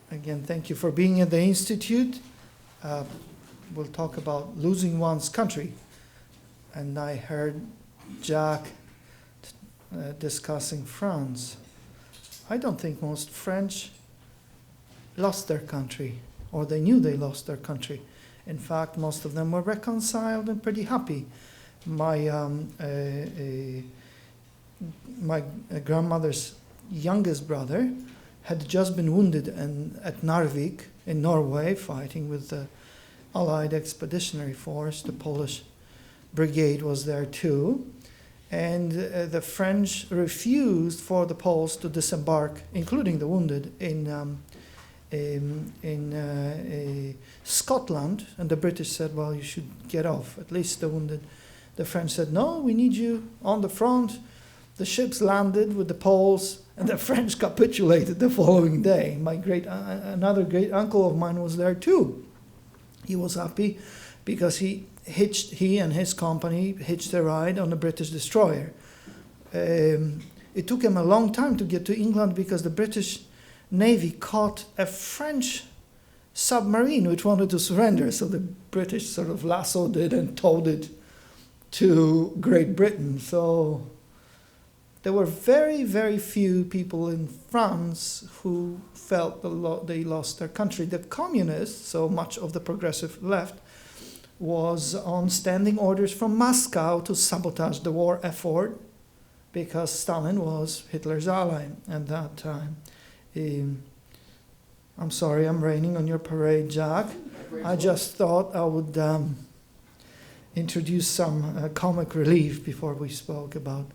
Again, thank you for being at the Institute. We'll talk about losing one's country. And I heard Jack discussing France. I don't think most French lost their country, or they knew they lost their country. In fact, most of them were reconciled and pretty happy. My grandmother's youngest brother had just been wounded at Narvik in Norway, fighting with the Allied Expeditionary Force. The Polish brigade was there too. And the French refused for the Poles to disembark, including the wounded, in Scotland. And the British said, well, you should get off, at least the wounded. The French said, no, we need you on the front. The ships landed with the Poles, and the French capitulated the following day. Another great uncle of mine was there too. He was happy because he and his company hitched a ride on a British destroyer. It took him a long time to get to England because the British Navy caught a French submarine which wanted to surrender. So the British sort of lassoed it and towed it to Great Britain. So there were very, very few people in France who felt they lost their country. The communists, so much of the progressive left, was on standing orders from Moscow to sabotage the war effort because Stalin was Hitler's ally at that time. I'm sorry, I'm raining on your parade, Jack. I just thought I would introduce some comic relief before we spoke about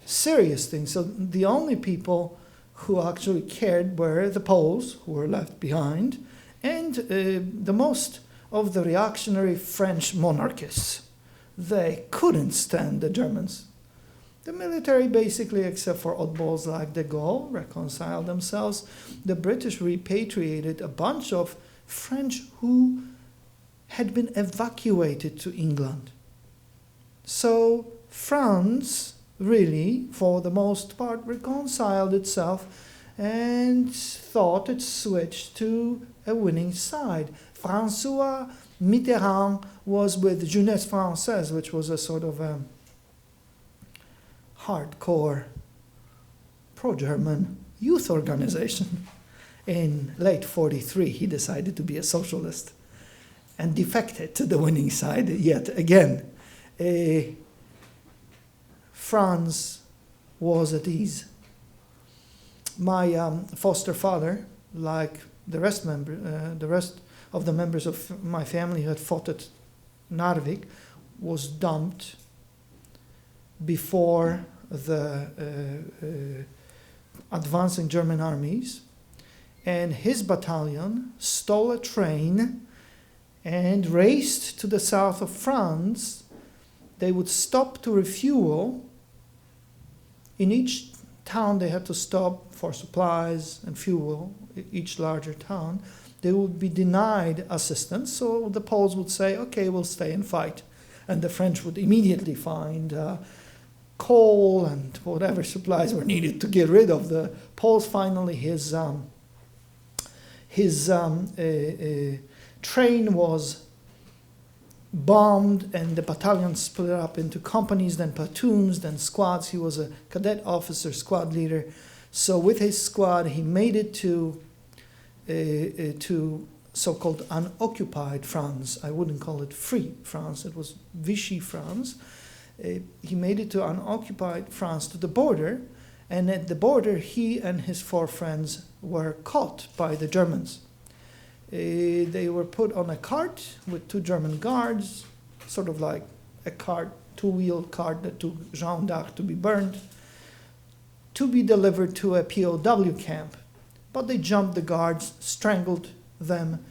serious things. So the only people who actually cared were the Poles, who were left behind, and the most of the reactionary French monarchists. They couldn't stand the Germans. The military, basically, except for oddballs like de Gaulle, reconciled themselves. The British repatriated a bunch of French who had been evacuated to England. So France really, for the most part, reconciled itself and thought it switched to a winning side. François Mitterrand was with Jeunesse Française, which was a sort of a hardcore pro-German youth organization. In late 1943, he decided to be a socialist and defected to the winning side yet again. France was at ease. My foster father, like the rest of the members of my family who had fought at Narvik, was dumped before the advancing German armies, and his battalion stole a train and raced to the south of France. They would stop to refuel. In each town they had to stop for supplies and fuel, each larger town. They would be denied assistance, so the Poles would say, okay, we'll stay and fight. And the French would immediately find coal and whatever supplies were needed to get rid of the Poles. Finally, his train was bombed, and the battalion split up into companies, then platoons, then squads. He was a cadet officer, squad leader. So with his squad, he made it to so-called unoccupied France. I wouldn't call it free France. It was Vichy France. He made it to unoccupied France, to the border, and at the border, he and his 4 friends were caught by the Germans. They were put on a cart with 2 German guards, sort of like a cart, 2-wheeled cart that took Jeanne d'Arc to be burned, to be delivered to a POW camp. But they jumped the guards, strangled them.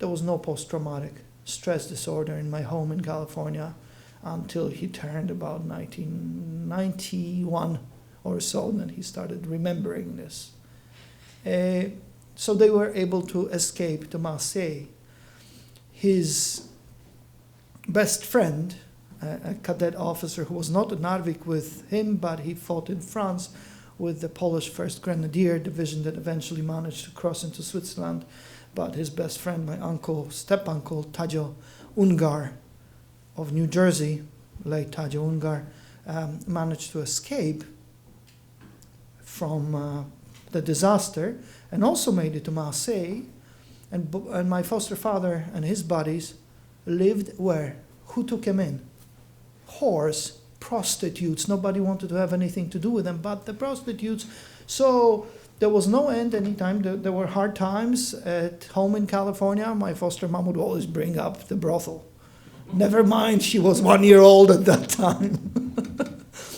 There was no post-traumatic stress disorder in my home in California until he turned about 1991 or so, and then he started remembering this. So they were able to escape to Marseille. His best friend, a cadet officer who was not at Narvik with him, but he fought in France, with the Polish 1st Grenadier Division that eventually managed to cross into Switzerland. But his best friend, my uncle, step-uncle, Tadzio Ungar of New Jersey, late Tadzio Ungar, managed to escape from the disaster and also made it to Marseille. And my foster father and his buddies lived where? Who took him in? Whores, prostitutes. Nobody wanted to have anything to do with them but the prostitutes. So there was no end anytime. There were hard times at home in California. My foster mom would always bring up the brothel. Never mind, she was 1 year old at that time.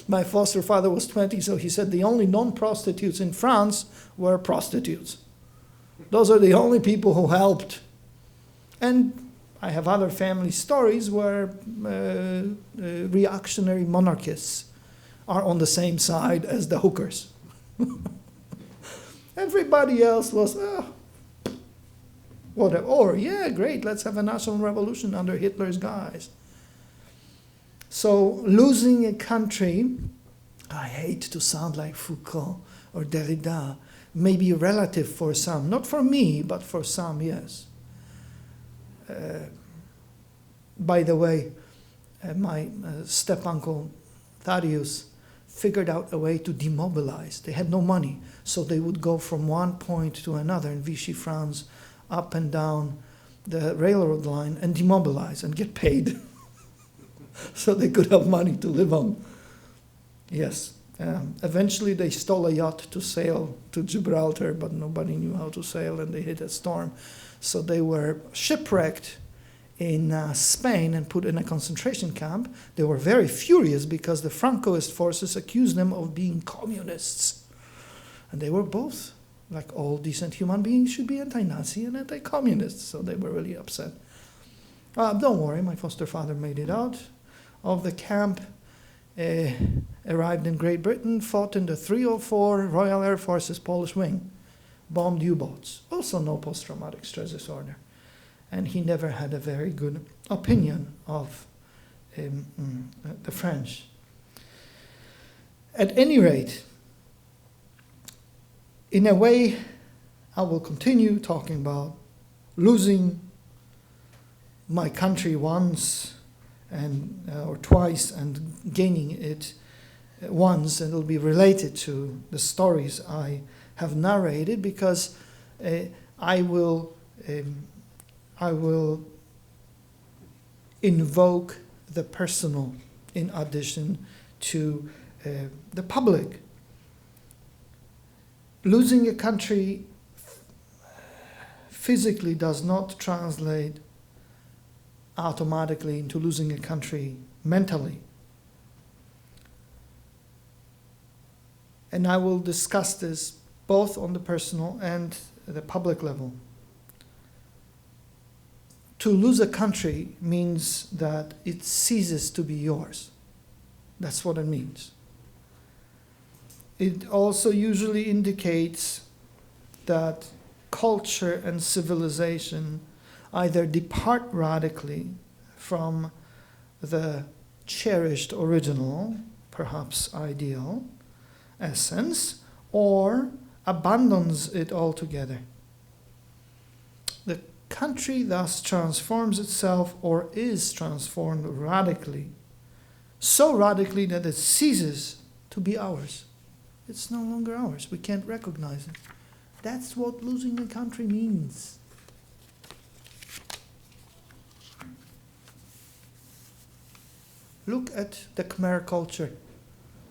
My foster father was 20, so he said the only non-prostitutes in France were prostitutes. Those are the only people who helped. And I have other family stories where reactionary monarchists are on the same side as the hookers. Everybody else was, whatever. Or, yeah, great, let's have a national revolution under Hitler's guise. So losing a country, I hate to sound like Foucault or Derrida, may be relative for some. Not for me, but for some, yes. By the way, my step-uncle Thaddeus figured out a way to demobilize. They had no money, so they would go from one point to another in Vichy France, up and down the railroad line and demobilize and get paid. So they could have money to live on. Yes. Eventually they stole a yacht to sail to Gibraltar, but nobody knew how to sail and they hit a storm. So they were shipwrecked in Spain and put in a concentration camp. They were very furious because the Francoist forces accused them of being communists. And they were both, like all decent human beings, should be anti-Nazi and anti-communist. So they were really upset. Don't worry, my foster father made it out of the camp, arrived in Great Britain, fought in the 304 Royal Air Force's Polish wing, bombed U-boats, also no post-traumatic stress disorder. And he never had a very good opinion of the French. At any rate, in a way, I will continue talking about losing my country once and or twice and gaining it once, and it'll be related to the stories I have narrated, because I will invoke the personal in addition to the public. Losing a country physically does not translate automatically into losing a country mentally. And I will discuss this both on the personal and the public level. To lose a country means that it ceases to be yours. That's what it means. It also usually indicates that culture and civilization either depart radically from the cherished original, perhaps ideal, essence, or abandons it altogether. The country thus transforms itself or is transformed radically, so radically that it ceases to be ours. It's no longer ours. We can't recognize it. That's what losing a country means. Look at the Khmer culture.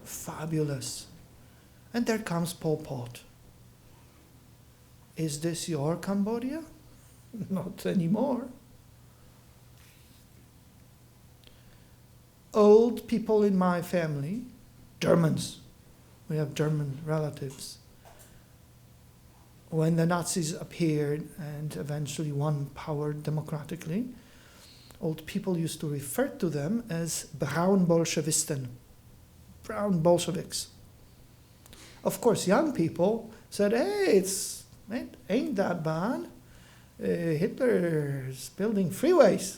Fabulous. And there comes Pol Pot. Is this your Cambodia? Not anymore. Old people in my family, Germans, we have German relatives. When the Nazis appeared and eventually won power democratically, old people used to refer to them as Braun Bolschewisten, brown Bolsheviks. Of course, young people said, hey, it ain't that bad. Hitler's building freeways.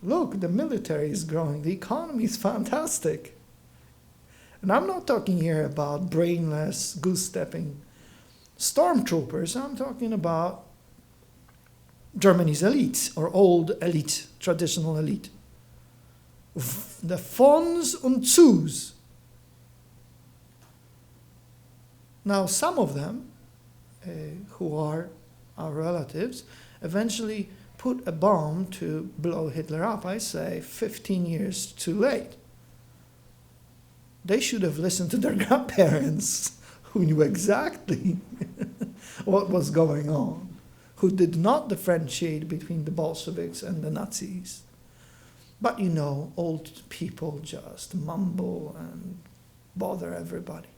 Look, the military is growing. The economy is fantastic. And I'm not talking here about brainless, goose-stepping stormtroopers. I'm talking about Germany's elite, or old elite, traditional elite. The Vons und Zus. Now, some of them, who are our relatives, eventually put a bomb to blow Hitler up, I say 15 years too late. They should have listened to their grandparents, who knew exactly what was going on, who did not differentiate between the Bolsheviks and the Nazis. But you know, old people just mumble and bother everybody.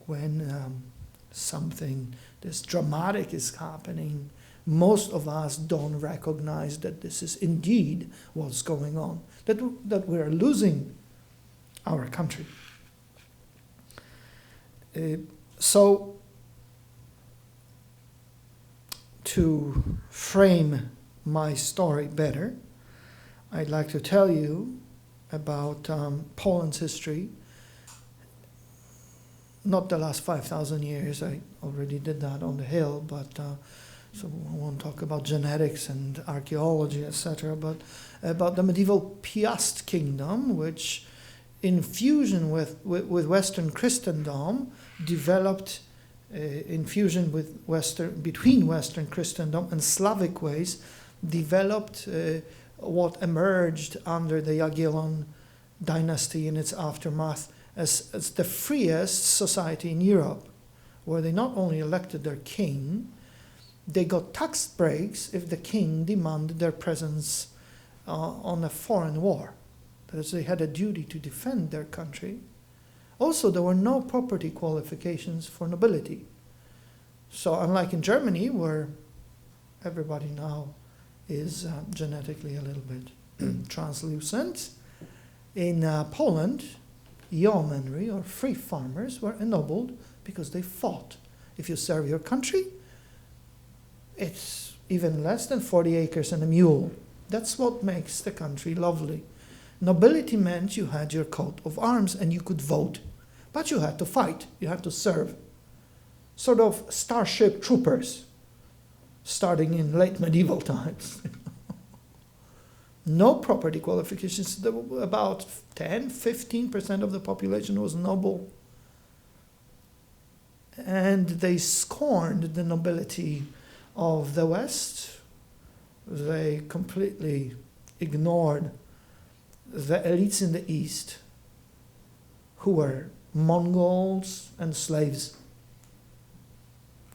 When something this dramatic is happening, most of us don't recognize that this is indeed what's going on, that we are losing our country. So, to frame my story better, I'd like to tell you about Poland's history. Not the last 5,000 years, I already did that on the Hill, but so I won't talk about genetics and archaeology, etc., but about the medieval Piast kingdom, which in fusion with Western Christendom developed, in fusion with between Western Christendom and Slavic ways, developed what emerged under the Jagiellon dynasty in its aftermath as the freest society in Europe, where they not only elected their king, they got tax breaks if the king demanded their presence on a foreign war. That is, they had a duty to defend their country. Also, there were no property qualifications for nobility. So unlike in Germany, where everybody now is genetically a little bit translucent, in Poland, yeomanry or free farmers were ennobled because they fought. If you serve your country, it's even less than 40 acres and a mule. That's what makes the country lovely. Nobility meant you had your coat of arms and you could vote, but you had to fight, you had to serve. Sort of starship troopers, starting in late medieval times. No property qualifications. About 10-15% of the population was noble. And they scorned the nobility of the West. They completely ignored the elites in the East, who were Mongols and slaves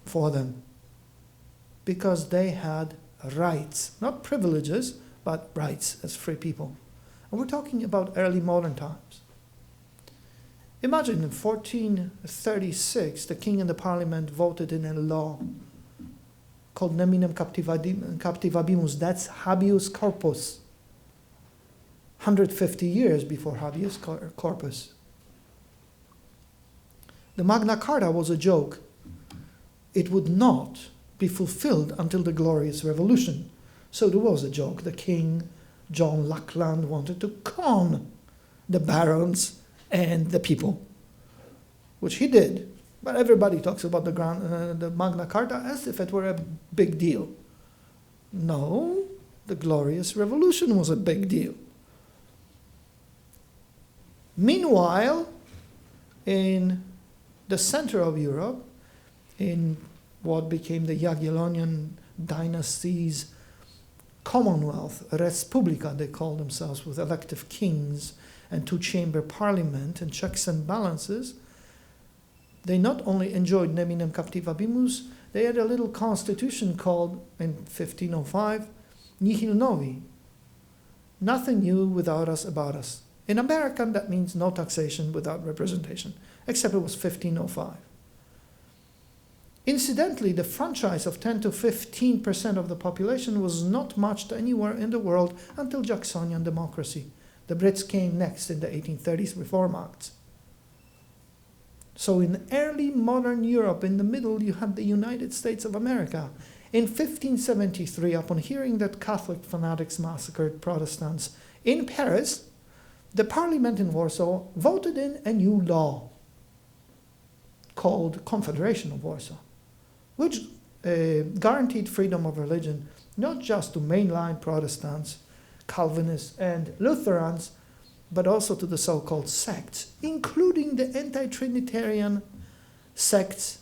for them, because they had rights, not privileges, but rights as free people. And we're talking about early modern times. Imagine in 1436, the king and the parliament voted in a law called Neminem Captivabimus. That's habeas corpus. 150 years before habeas corpus. The Magna Carta was a joke. It would not be fulfilled until the Glorious Revolution. So there was a joke. The king, John Lackland, wanted to con the barons and the people, which he did. But everybody talks about the Magna Carta as if it were a big deal. No, the Glorious Revolution was a big deal. Meanwhile, in the center of Europe, in what became the Jagiellonian dynasty's Commonwealth, Respublika, they call themselves, with elective kings and two-chamber parliament and checks and balances, they not only enjoyed Neminem Captivabimus, they had a little constitution called, in 1505, Nihil Novi. Nothing new without us, about us. In American, that means no taxation without representation, except it was 1505. Incidentally, the franchise of 10 to 15% of the population was not matched anywhere in the world until Jacksonian democracy. The Brits came next in the 1830s Reform Acts. So in early modern Europe, in the middle, you had the United States of America. In 1573, upon hearing that Catholic fanatics massacred Protestants in Paris, the parliament in Warsaw voted in a new law called Confederation of Warsaw, which guaranteed freedom of religion not just to mainline Protestants, Calvinists, and Lutherans, but also to the so-called sects, including the anti-Trinitarian sects,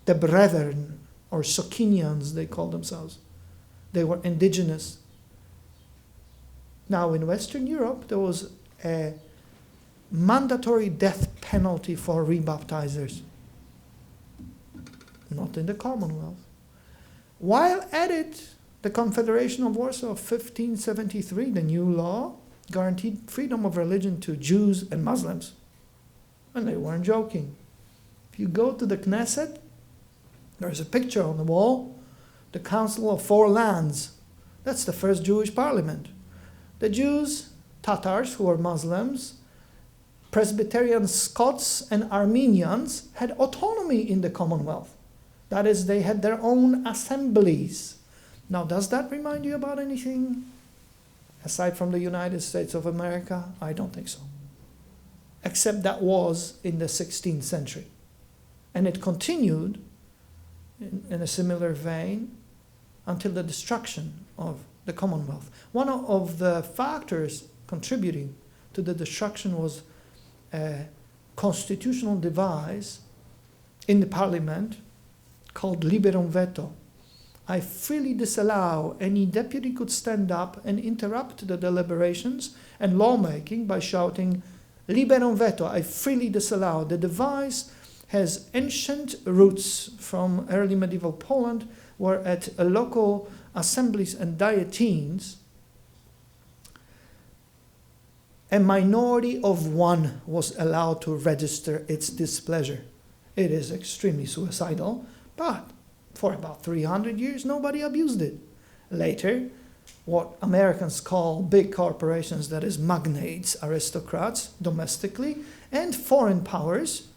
the Brethren, or Socinians they call themselves. They were indigenous. Now in Western Europe there was a mandatory death penalty for rebaptizers. Not in the Commonwealth. While at it, the Confederation of Warsaw of 1573, the new law, guaranteed freedom of religion to Jews and Muslims. And they weren't joking. If you go to the Knesset, there's a picture on the wall, the Council of Four Lands. That's the first Jewish parliament. The Jews, Tatars, who were Muslims, Presbyterian Scots and Armenians had autonomy in the Commonwealth. That is, they had their own assemblies. Now, does that remind you about anything aside from the United States of America? I don't think so. Except that was in the 16th century. And it continued in a similar vein until the destruction of the Commonwealth. One of the factors contributing to the destruction was a constitutional device in the parliament called liberum veto. I freely disallow. Any deputy could stand up and interrupt the deliberations and lawmaking by shouting, liberum veto, I freely disallow. The device has ancient roots from early medieval Poland, where at local assemblies and dietines, a minority of one was allowed to register its displeasure. It is extremely suicidal, but for about 300 years, nobody abused it. Later, what Americans call big corporations, that is magnates, aristocrats, domestically, and foreign powers,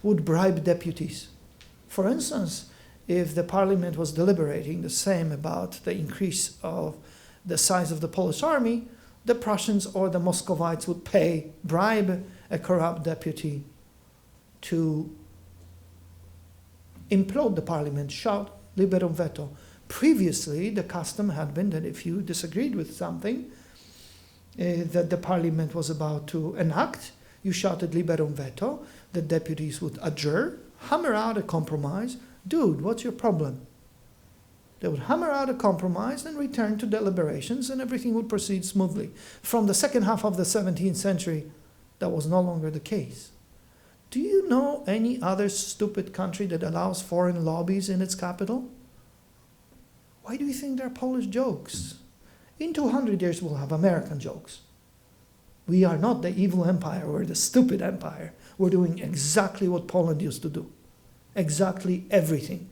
would bribe deputies. For instance, if the parliament was deliberating the same about the increase of the size of the Polish army, the Prussians or the Muscovites would bribe a corrupt deputy to implode the parliament, shout liberum veto. Previously, the custom had been that if you disagreed with something that the parliament was about to enact, you shouted liberum veto, the deputies would adjourn, hammer out a compromise. Dude, what's your problem? They would hammer out a compromise and return to deliberations, and everything would proceed smoothly. From the second half of the 17th century, that was no longer the case. Do you know any other stupid country that allows foreign lobbies in its capital? Why do you think they're Polish jokes? In 200 years, we'll have American jokes. We are not the evil empire, we're the stupid empire. We're doing exactly what Poland used to do. Exactly everything.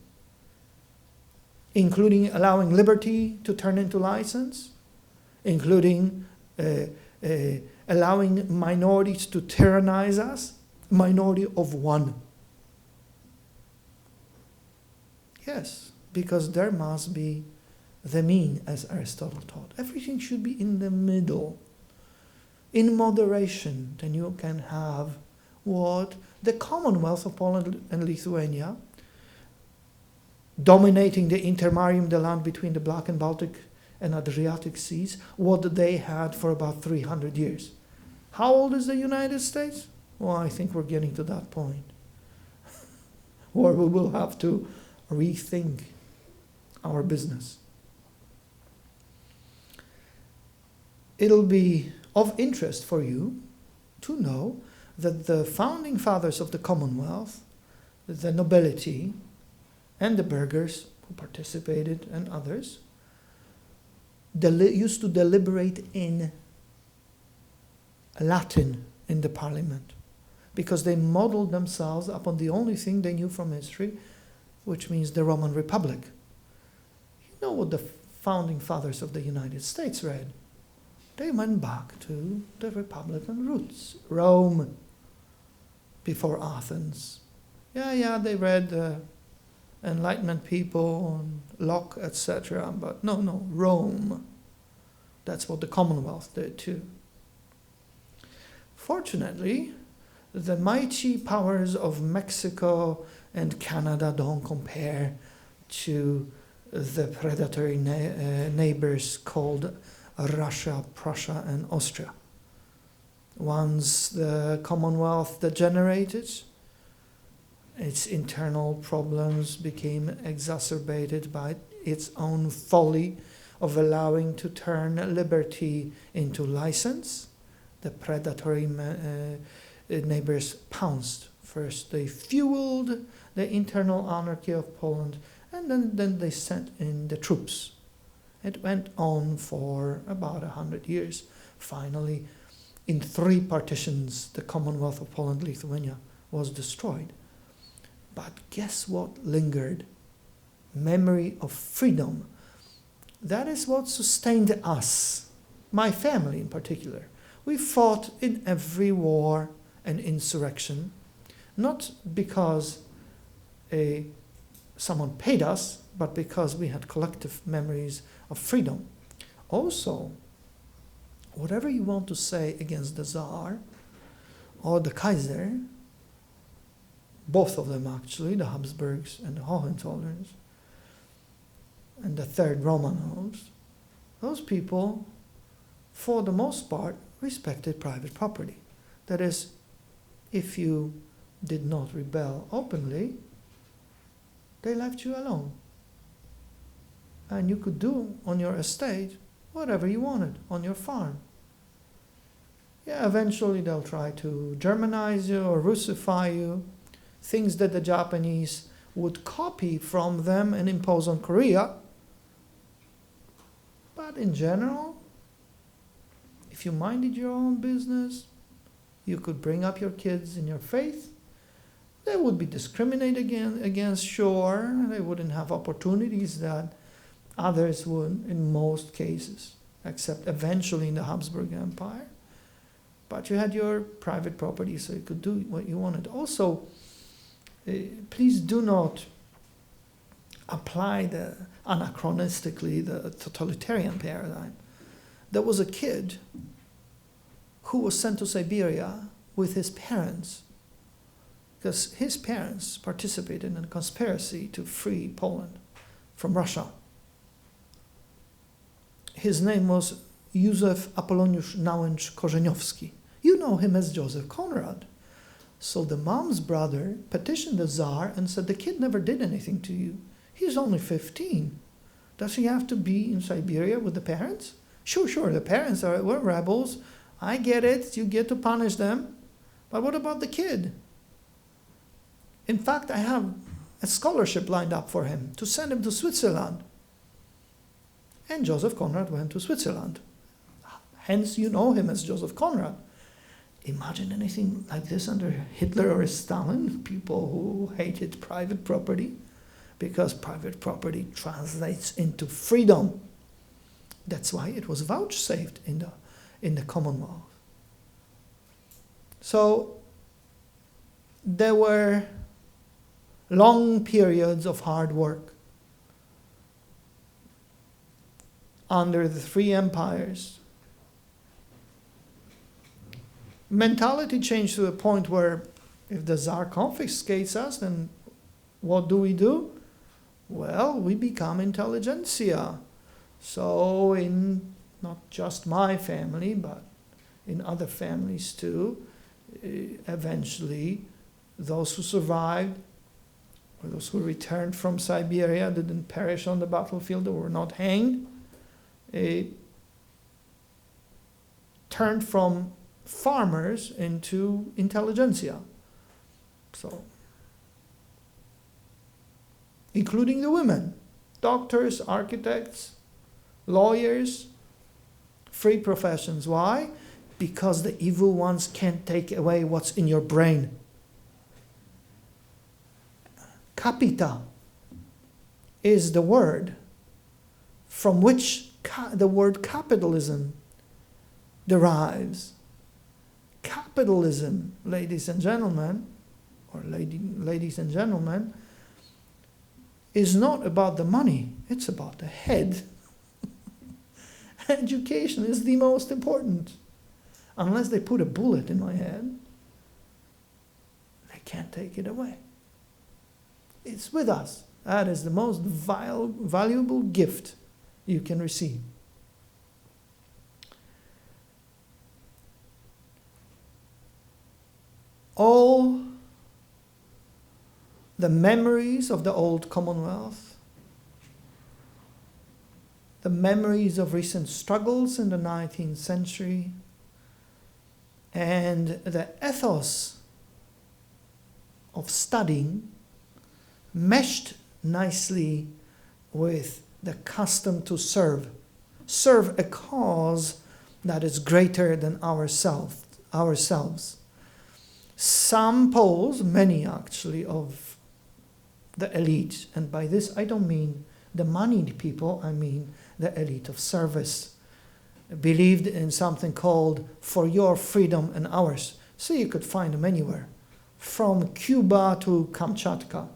Including allowing liberty to turn into license, including allowing minorities to tyrannize us, minority of one. Yes, because there must be the mean, as Aristotle taught. Everything should be in the middle. In moderation, then you can have what the Commonwealth of Poland and Lithuania, dominating the intermarium, the land between the Black and Baltic and Adriatic seas, what they had for about 300 years. How old is the United States? Well, I think we're getting to that point where we will have to rethink our business. It'll be of interest for you to know that the founding fathers of the Commonwealth, the nobility, and the burghers who participated and others, used to deliberate in Latin in the parliament because they modeled themselves upon the only thing they knew from history, which means the Roman Republic. You know what the founding fathers of the United States read? They went back to the Republican roots, Rome, before Athens. Yeah, they read Enlightenment people, and Locke, etc. But no, Rome. That's what the Commonwealth did too. Fortunately, the mighty powers of Mexico and Canada don't compare to the predatory neighbors called Russia, Prussia, and Austria. Once the Commonwealth degenerated, its internal problems became exacerbated by its own folly of allowing to turn liberty into license. The predatory neighbors pounced. First they fueled the internal anarchy of Poland, and then they sent in the troops. It went on for about 100 years. Finally, in 3 partitions, the Commonwealth of Poland-Lithuania was destroyed. But guess what lingered? Memory of freedom. That is what sustained us, my family in particular. We fought in every war and insurrection, not because someone paid us, but because we had collective memories of freedom. Also, whatever you want to say against the Tsar or the Kaiser, both of them actually, the Habsburgs and the Hohenzollerns, and the Third Romanovs, those people, for the most part, respected private property. That is, if you did not rebel openly, they left you alone. And you could do on your estate whatever you wanted on your farm. Yeah, eventually they'll try to Germanize you or Russify you, things that the Japanese would copy from them and impose on Korea. But in general, if you minded your own business, you could bring up your kids in your faith. They would be discriminated against, sure. They wouldn't have opportunities that others would in most cases, except eventually in the Habsburg Empire. But you had your private property, so you could do what you wanted. Also, please do not apply anachronistically the totalitarian paradigm. There was a kid who was sent to Siberia with his parents because his parents participated in a conspiracy to free Poland from Russia. His name was Józef Apolloniusz Nałęcz-Korzeniowski. You know him as Joseph Conrad. So the mom's brother petitioned the Tsar and said, the kid never did anything to you. He's only 15. Does he have to be in Siberia with the parents? Sure, the parents were rebels. I get it, you get to punish them. But what about the kid? In fact, I have a scholarship lined up for him to send him to Switzerland. And Joseph Conrad went to Switzerland. Hence, you know him as Joseph Conrad. Imagine anything like this under Hitler or Stalin, people who hated private property, because private property translates into freedom. That's why it was vouchsafed in the Commonwealth. So there were long periods of hard work under the 3 empires. Mentality changed to a point where if the Tsar confiscates us, then what do? Well, we become intelligentsia. So in not just my family, but in other families too, eventually those who survived or those who returned from Siberia didn't perish on the battlefield or were not hanged, turned from farmers into intelligentsia. So, including the women, doctors, architects, lawyers, free professions. Why? Because the evil ones can't take away what's in your brain. Capita is the word from which the word capitalism derives. Capitalism, ladies and gentlemen, ladies and gentlemen, is not about the money, it's about the head. Education is the most important. unless they put a bullet in my head, they can't take it away. It's with us. That is the most valuable gift you can receive. All the memories of the old Commonwealth, the memories of recent struggles in the 19th century, and the ethos of studying meshed nicely with the custom to serve a cause that is greater than ourselves. Some Poles, many actually, of the elite, and by this I don't mean the moneyed people, I mean the elite of service, believed in something called for your freedom and ours. So you could find them anywhere, from Cuba to Kamchatka.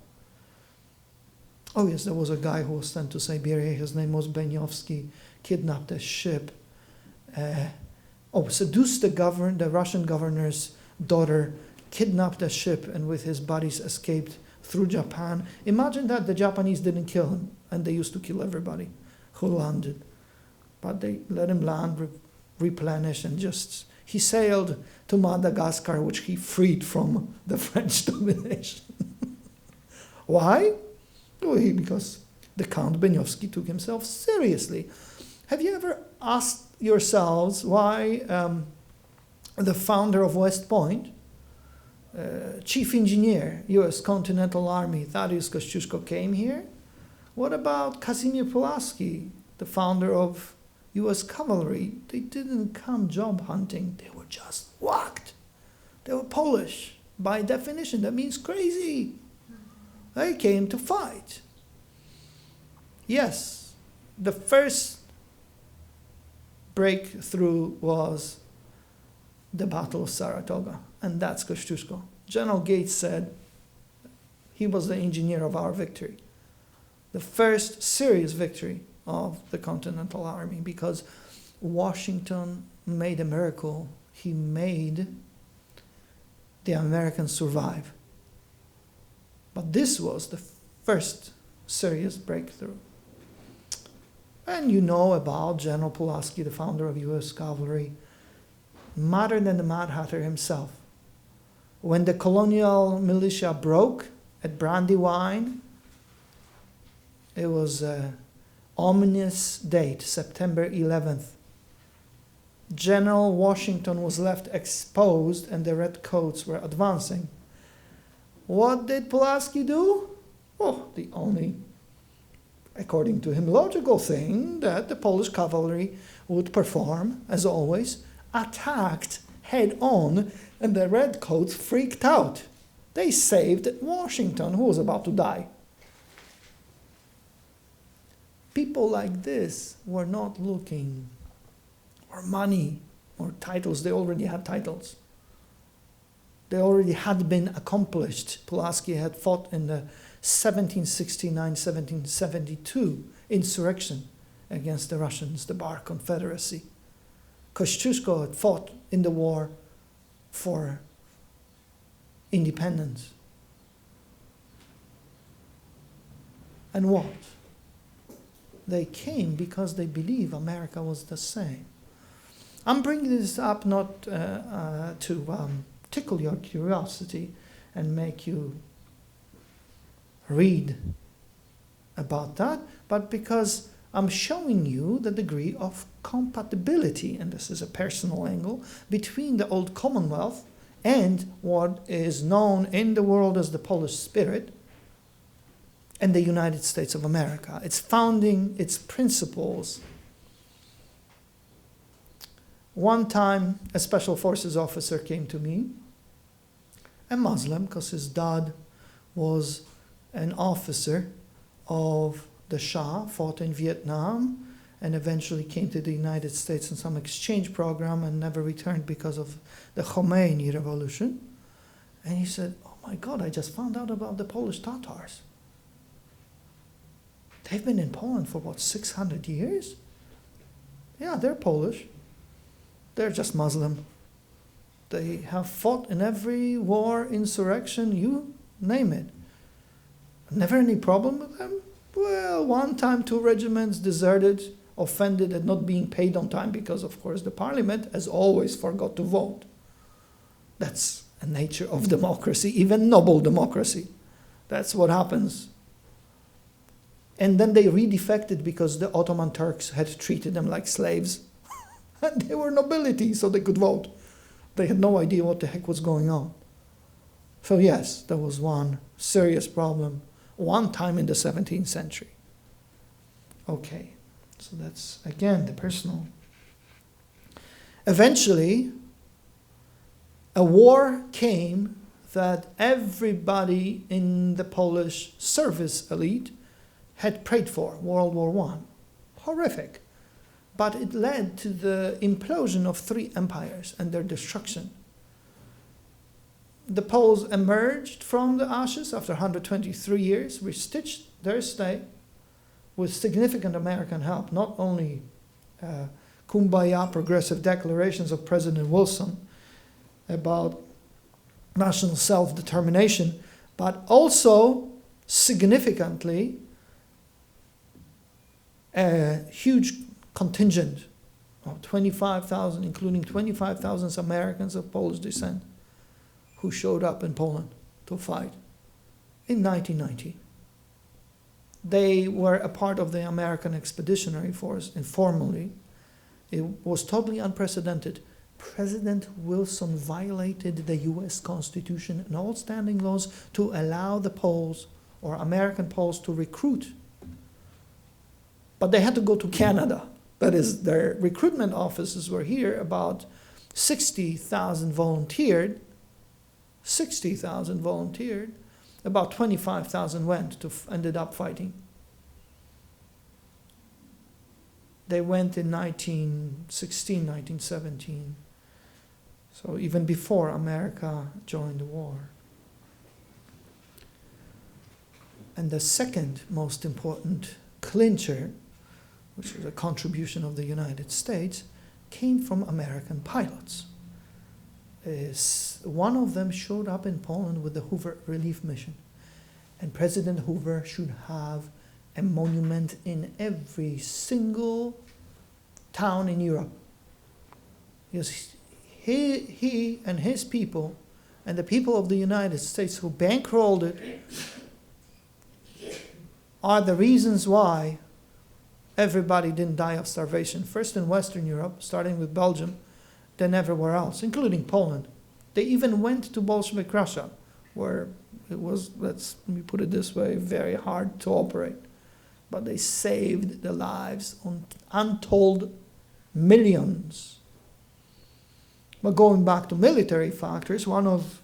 Oh yes, there was a guy who was sent to Siberia, his name was Benyovsky, kidnapped a ship, seduced the Russian governor's daughter, kidnapped a ship, and with his buddies escaped through Japan. Imagine that the Japanese didn't kill him, and they used to kill everybody who landed. But they let him land, replenish, and he sailed to Madagascar, which he freed from the French domination. Why? Well, because the Count Benyovsky took himself seriously. Have you ever asked yourselves why the founder of West Point, chief engineer, U.S. Continental Army, Thaddeus Kościuszko, came here? What about Kazimierz Pulaski, the founder of U.S. Cavalry? They didn't come job hunting. They were just whacked. They were Polish. By definition, that means crazy. They came to fight. Yes, the first breakthrough was the Battle of Saratoga, and that's Kościuszko. General Gates said he was the engineer of our victory. The first serious victory of the Continental Army, because Washington made a miracle. He made the Americans survive. But this was the first serious breakthrough. And you know about General Pulaski, the founder of U.S. Cavalry, madder than the Mad Hatter himself. When the colonial militia broke at Brandywine, it was an ominous date, September 11th. General Washington was left exposed and the redcoats were advancing. What did Pulaski do? Oh, the only, according to him, logical thing that the Polish cavalry would perform, as always, attacked head on, and the redcoats freaked out. They saved Washington, who was about to die. People like this were not looking for money or titles. They already had titles. They already had been accomplished. Pulaski had fought in the 1769-1772 insurrection against the Russians, the Bar Confederacy. Kościuszko had fought in the war for independence. And what? They came because they believe America was the same. I'm bringing this up not to tickle your curiosity and make you read about that, but because I'm showing you the degree of compatibility, and this is a personal angle, between the old Commonwealth and what is known in the world as the Polish spirit and the United States of America, its founding, its principles. One time, a special forces officer came to me, a Muslim, because his dad was an officer of the Shah, fought in Vietnam, and eventually came to the United States in some exchange program and never returned because of the Khomeini revolution. And he said, "Oh my God, I just found out about the Polish Tatars. They've been in Poland for what, 600 years? Yeah, they're Polish. They're just Muslim. They have fought in every war, insurrection, you name it. Never any problem with them? Well, one time 2 regiments deserted, offended at not being paid on time because, of course, the parliament, as always, forgot to vote. That's a nature of democracy, even noble democracy. That's what happens. And then they redefected because the Ottoman Turks had treated them like slaves. And they were nobility, so they could vote. They had no idea what the heck was going on. So yes, there was one serious problem, one time in the 17th century. Okay, so that's, again, the personal. Eventually, a war came that everybody in the Polish service elite had prayed for, World War I. Horrific. But it led to the implosion of 3 empires and their destruction. The Poles emerged from the ashes after 123 years, restitched their state with significant American help, not only kumbaya progressive declarations of President Wilson about national self-determination, but also significantly a huge contingent of 25,000, including 25,000 Americans of Polish descent, who showed up in Poland to fight in 1990. They were a part of the American Expeditionary Force informally. It was totally unprecedented. President Wilson violated the U.S. Constitution and all standing laws to allow the Poles or American Poles to recruit. But they had to go to Canada. That is, their recruitment offices were here. About 60,000 volunteered. 60,000 volunteered. About 25,000 went ended up fighting. They went in 1916, 1917. So even before America joined the war. And the second most important clincher, which was a contribution of the United States, came from American pilots. One of them showed up in Poland with the Hoover Relief Mission. And President Hoover should have a monument in every single town in Europe. Because he and his people and the people of the United States who bankrolled it are the reasons why everybody didn't die of starvation. First in Western Europe, starting with Belgium, then everywhere else, including Poland. They even went to Bolshevik Russia, where it was, let me put it this way, very hard to operate. But they saved the lives of untold millions. But going back to military factors, one of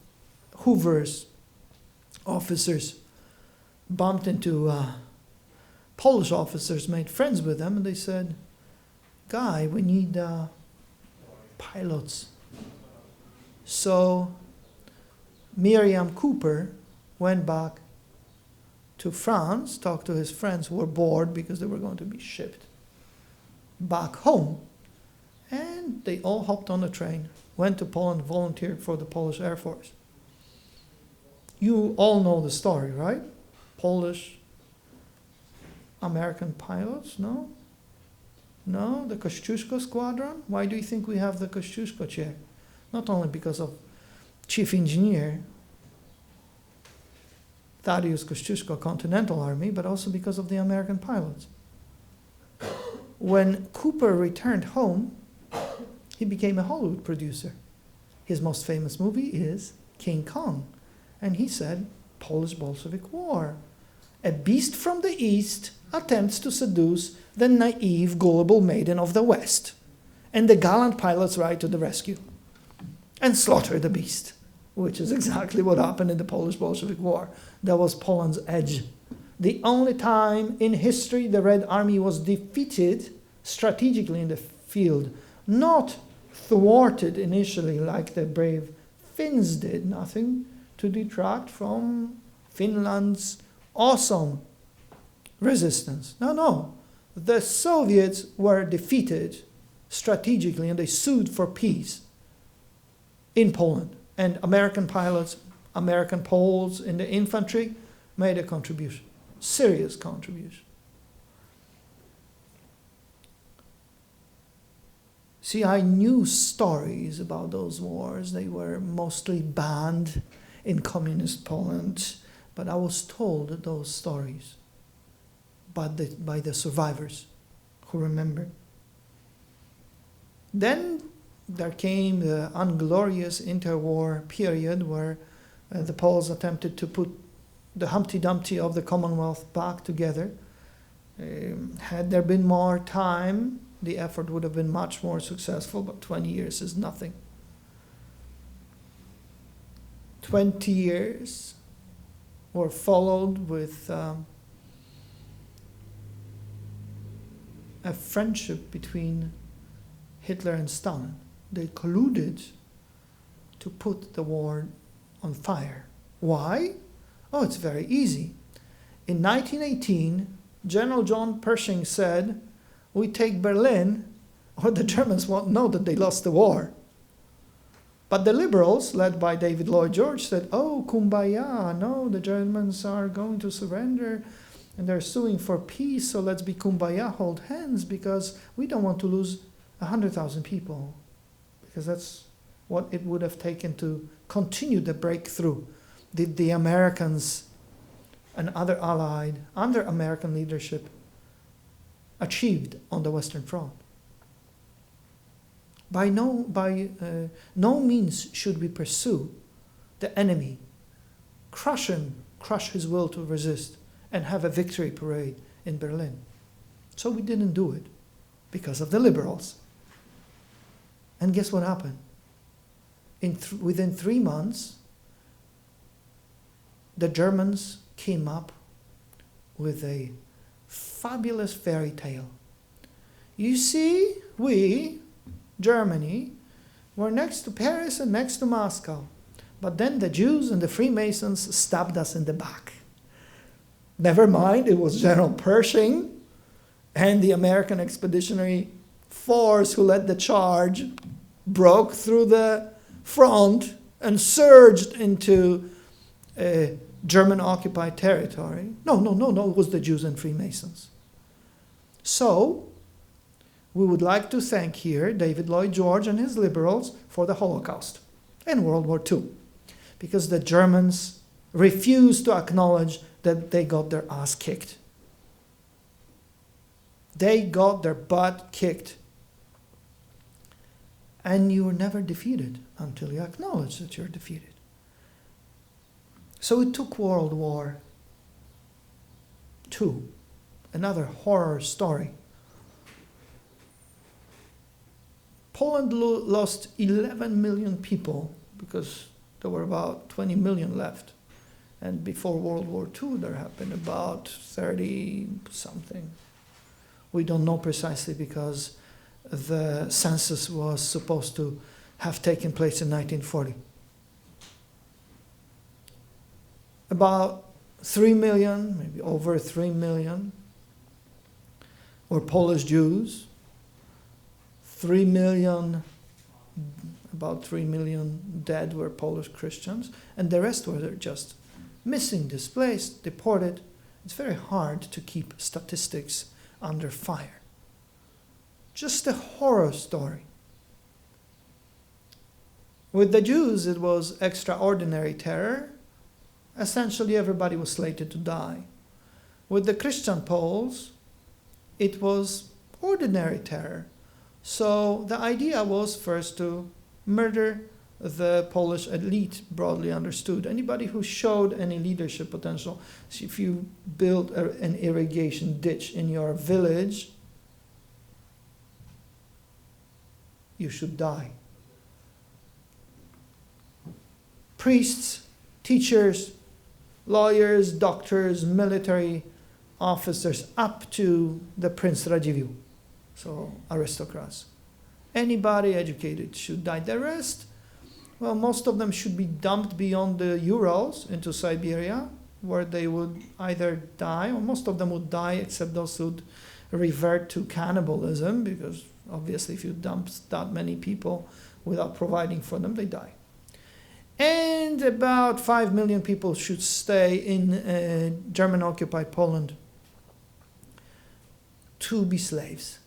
Hoover's officers bumped into Polish officers, made friends with them, and they said, "Guy, we need pilots." So Miriam Cooper went back to France, talked to his friends who were bored because they were going to be shipped back home. And they all hopped on a train, went to Poland, volunteered for the Polish Air Force. You all know the story, right? Polish American pilots, no? No, the Kościuszko squadron? Why do you think we have the Kościuszko check? Not only because of chief engineer Thaddeus Kościuszko Continental Army, but also because of the American pilots. When Cooper returned home, he became a Hollywood producer. His most famous movie is King Kong. And he said, Polish-Bolshevik War. A beast from the East attempts to seduce the naive, gullible maiden of the West. And the gallant pilots ride to the rescue and slaughter the beast, which is exactly what happened in the Polish-Bolshevik War. That was Poland's edge. The only time in history the Red Army was defeated strategically in the field, not thwarted initially like the brave Finns did, nothing to detract from Finland's awesome resistance. No. The Soviets were defeated strategically and they sued for peace in Poland. And American pilots, American Poles in the infantry made a contribution, serious contribution. See, I knew stories about those wars. They were mostly banned in communist Poland, but I was told those stories by the survivors who remember. Then there came the unglorious interwar period where the Poles attempted to put the Humpty Dumpty of the Commonwealth back together. Had there been more time, the effort would have been much more successful, but 20 years is nothing. 20 years were followed with a friendship between Hitler and Stalin. They colluded to put the war on fire. Why? Oh, it's very easy. In 1918, General John Pershing said, "We take Berlin, or the Germans won't know that they lost the war." But the liberals, led by David Lloyd George, said, "Oh, kumbaya, no, the Germans are going to surrender, and they're suing for peace, so let's be kumbaya, hold hands, because we don't want to lose 100,000 people, because that's what it would have taken to continue the breakthrough the Americans and other allied, under American leadership, achieved on the Western Front. By no means should we pursue the enemy, crush him, crush his will to resist, and have a victory parade in Berlin. So we didn't do it because of the liberals. And guess what happened? Within 3 months, the Germans came up with a fabulous fairy tale. You see, we, Germany, were next to Paris and next to Moscow. But then the Jews and the Freemasons stabbed us in the back. Never mind, it was General Pershing and the American Expeditionary Force who led the charge, broke through the front and surged into German-occupied territory. No, it was the Jews and Freemasons. So, we would like to thank here David Lloyd George and his liberals for the Holocaust and World War II, because the Germans refused to acknowledge that they got their ass kicked. They got their butt kicked. And you were never defeated until you acknowledge that you're defeated. So it took World War II, another horror story. Poland lost 11 million people because there were about 20 million left. And before World War II, there have been about 30-something. We don't know precisely because the census was supposed to have taken place in 1940. About 3 million, maybe over 3 million, were Polish Jews. 3 million, about 3 million dead were Polish Christians, and the rest were just missing, displaced, deported. It's very hard to keep statistics under fire. Just a horror story. With the Jews, it was extraordinary terror. Essentially, everybody was slated to die. With the Christian Poles, it was ordinary terror. So the idea was first to murder the Polish elite, broadly understood. Anybody who showed any leadership potential. So if you build an irrigation ditch in your village, you should die. Priests, teachers, lawyers, doctors, military officers, up to the Prince Radziwiłł, so aristocrats. Anybody educated should die. The rest, well, most of them should be dumped beyond the Urals into Siberia, where they would either die, or most of them would die, except those who would revert to cannibalism, because obviously if you dump that many people without providing for them, they die. and about 5 million people should stay in German-occupied Poland to be slaves.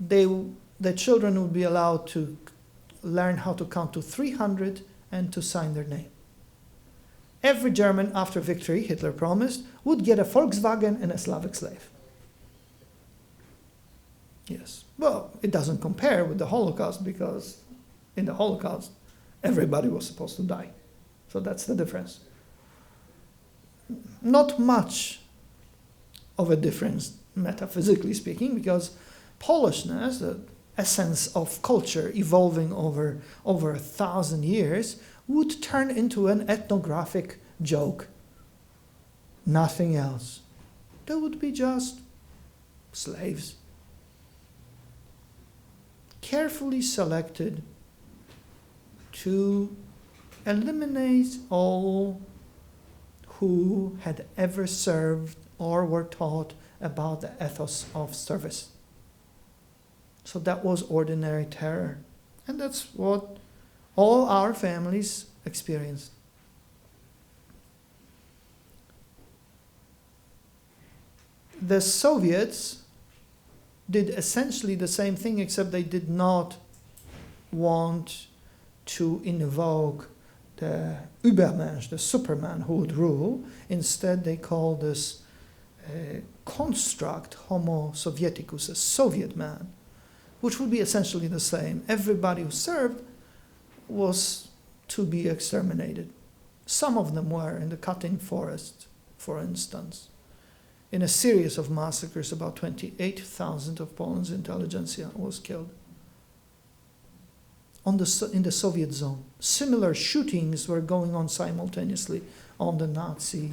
The children would be allowed to learn how to count to 300 and to sign their name. Every German, after victory, Hitler promised, would get a Volkswagen and a Slavic slave. Yes. Well, it doesn't compare with the Holocaust, because in the Holocaust, everybody was supposed to die. So that's the difference. Not much of a difference, metaphysically speaking, because Polishness, the essence of culture evolving over 1,000 years, would turn into an ethnographic joke. Nothing else. There would be just slaves. Carefully selected to eliminate all who had ever served or were taught about the ethos of service. So that was ordinary terror. And that's what all our families experienced. The Soviets did essentially the same thing, except they did not want to invoke the Übermensch, the Superman who would rule. Instead, they called this construct Homo Sovieticus, a Soviet man, which would be essentially the same. Everybody who served was to be exterminated. Some of them were in the Katyn forest, for instance. In a series of massacres, about 28,000 of Poland's intelligentsia was killed. In the Soviet zone, similar shootings were going on simultaneously on the Nazi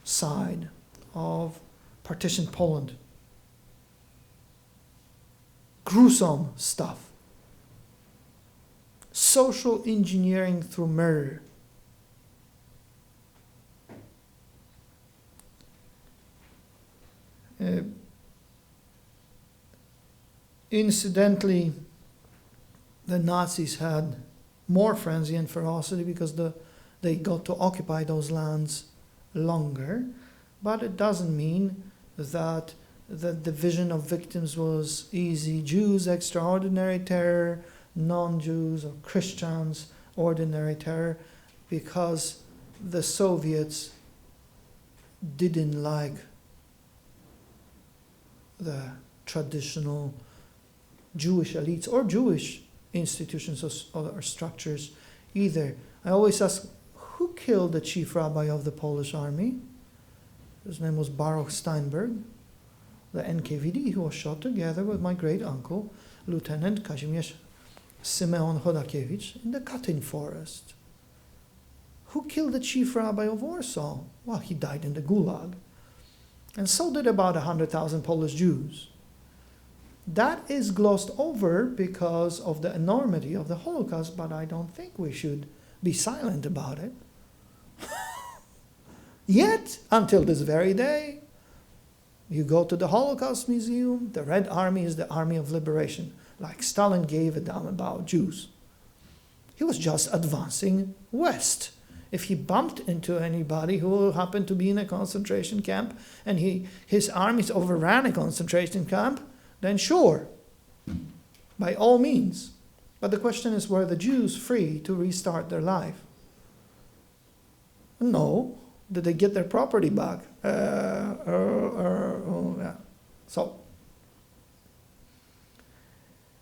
side of partitioned Poland. Gruesome stuff. Social engineering through murder. Incidentally, the Nazis had more frenzy and ferocity because they got to occupy those lands longer, but it doesn't mean that the division of victims was easy. Jews, extraordinary terror; non-Jews or Christians, ordinary terror, because the Soviets didn't like the traditional Jewish elites or Jewish institutions or structures either. I always ask, who killed the chief rabbi of the Polish army? His name was Baruch Steinberg, the NKVD, who was shot together with my great uncle, Lieutenant Kazimierz Simeon Chodakiewicz, in the Katyn forest. Who killed the chief rabbi of Warsaw? Well, he died in the Gulag. And so did about 100,000 Polish Jews. That is glossed over because of the enormity of the Holocaust, but I don't think we should be silent about it. Yet, until this very day, you go to the Holocaust Museum, the Red Army is the army of liberation. Like Stalin gave a damn about Jews. He was just advancing west. If he bumped into anybody who happened to be in a concentration camp and his armies overran a concentration camp, then sure, by all means. But the question is, were the Jews free to restart their life? No. Did they get their property back? Yeah. So,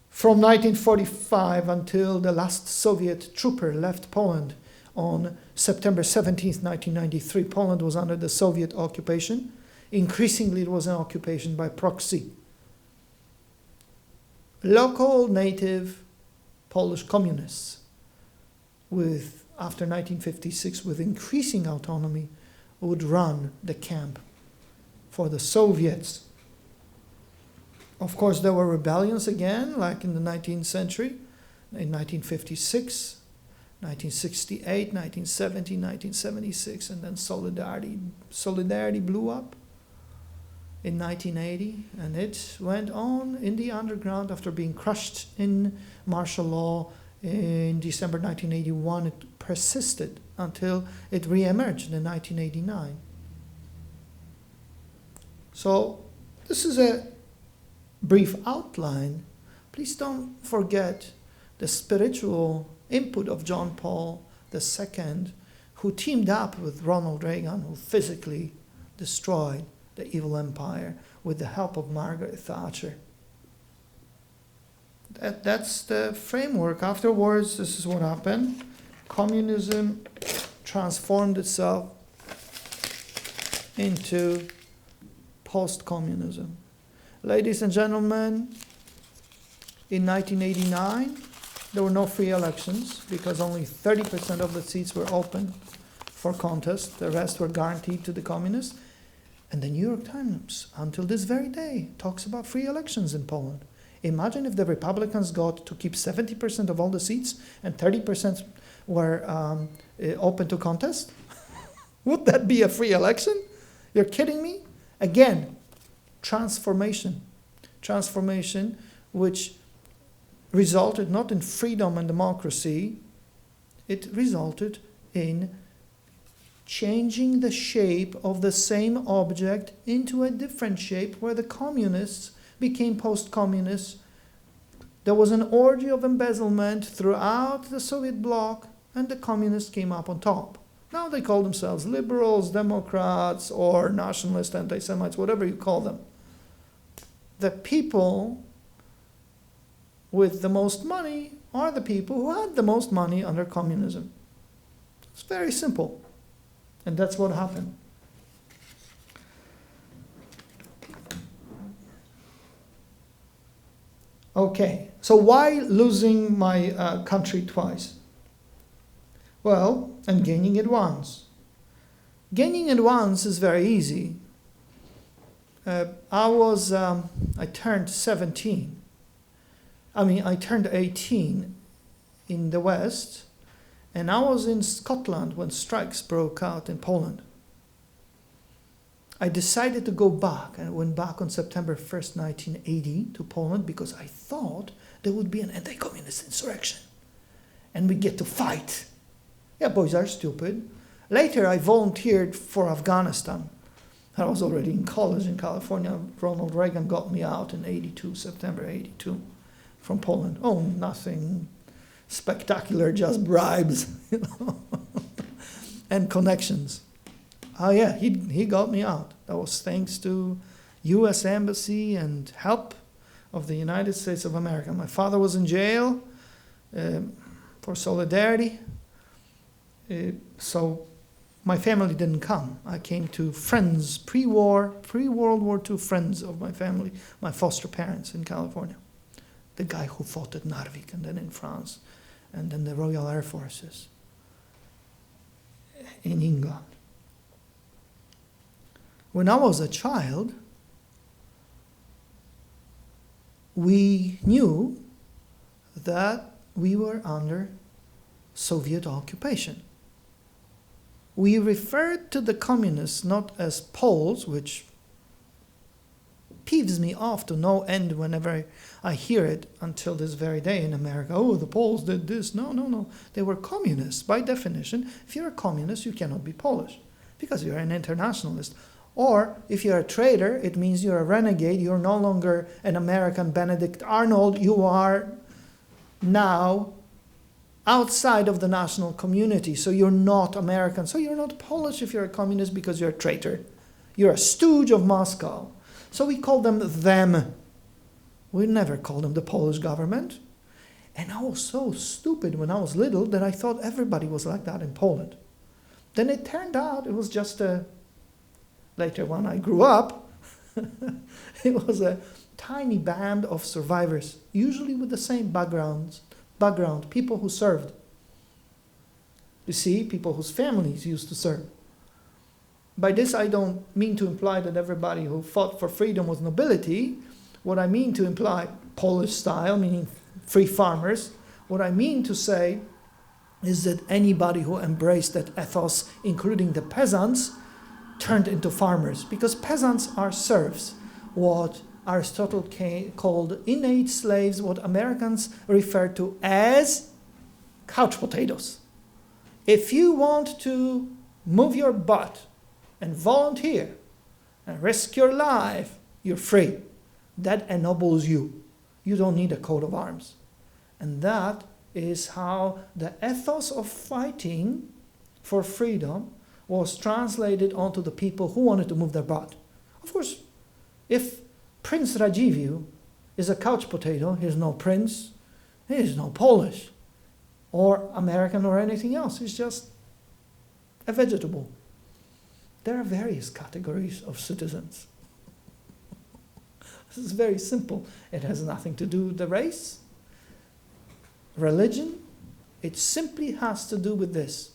from 1945 until the last Soviet trooper left Poland on September 17th, 1993, Poland was under the Soviet occupation. Increasingly, it was an occupation by proxy. Local native Polish communists, after 1956, with increasing autonomy, would run the camp for the Soviets. Of course, there were rebellions again, like in the 19th century, in 1956, 1968, 1970, 1976, and then Solidarity blew up in 1980, and it went on in the underground after being crushed in martial law in December 1981. It persisted until it re-emerged in 1989. So this is a brief outline. Please don't forget the spiritual input of John Paul II, who teamed up with Ronald Reagan, who physically destroyed the evil empire with the help of Margaret Thatcher. That's the framework. Afterwards, this is what happened. Communism transformed itself into post-communism. Ladies and gentlemen, in 1989, there were no free elections because only 30% of the seats were open for contest. The rest were guaranteed to the communists. And the New York Times, until this very day, talks about free elections in Poland. Imagine if the Republicans got to keep 70% of all the seats and 30% were open to contest. Would that be a free election? You're kidding me? Again, transformation. Transformation which resulted not in freedom and democracy, it resulted in changing the shape of the same object into a different shape, where the communists became post-communists. There was an orgy of embezzlement throughout the Soviet bloc, and the communists came up on top. Now they call themselves liberals, Democrats, or nationalists, anti-Semites, whatever you call them. The people with the most money are the people who had the most money under communism. It's very simple. And that's what happened. Okay, so why losing my country twice? Well, and gaining it once. Gaining it once is very easy. I turned 17. I turned 18 in the West, and I was in Scotland when strikes broke out in Poland. I decided to go back, and I went back on September 1st, 1980 to Poland because I thought there would be an anti-communist insurrection and we'd get to fight. Yeah, boys are stupid. Later, I volunteered for Afghanistan. I was already in college in California. Ronald Reagan got me out in 82, September 82, from Poland. Oh, nothing spectacular, just bribes, and connections. Oh yeah, he got me out. That was thanks to U.S. Embassy and help of the United States of America. My father was in jail for solidarity. So my family didn't come. I came to friends, pre-World War II friends of my family, my foster parents in California. The guy who fought at Narvik and then in France, and then the Royal Air Forces in England. When I was a child, we knew that we were under Soviet occupation. We referred to the communists not as Poles, which peeves me off to no end whenever I hear it until this very day in America. Oh, the Poles did this. No. They were communists. By definition, if you're a communist, you cannot be Polish because you're an internationalist. Or if you're a traitor, it means you're a renegade. You're no longer an American Benedict Arnold. You are now outside of the national community. So you're not American. So you're not Polish if you're a communist because you're a traitor. You're a stooge of Moscow. So we call them them. We never called them the Polish government. And I was so stupid when I was little that I thought everybody was like that in Poland. Then it turned out it was just later when I grew up, it was a tiny band of survivors, usually with the same background, people who served. You see, people whose families used to serve. By this, I don't mean to imply that everybody who fought for freedom was nobility. What I mean to imply, Polish style, meaning free farmers, what I mean to say is that anybody who embraced that ethos, including the peasants, turned into farmers, because peasants are serfs, what Aristotle called innate slaves, what Americans refer to as couch potatoes. If you want to move your butt and volunteer and risk your life, you're free. That ennobles you. You don't need a coat of arms. And that is how the ethos of fighting for freedom was translated onto the people who wanted to move their butt. Of course, if Prince Radziwiłł is a couch potato, he's no prince, he's no Polish or American or anything else. He's just a vegetable. There are various categories of citizens. This is very simple. It has nothing to do with the race, religion. It simply has to do with this.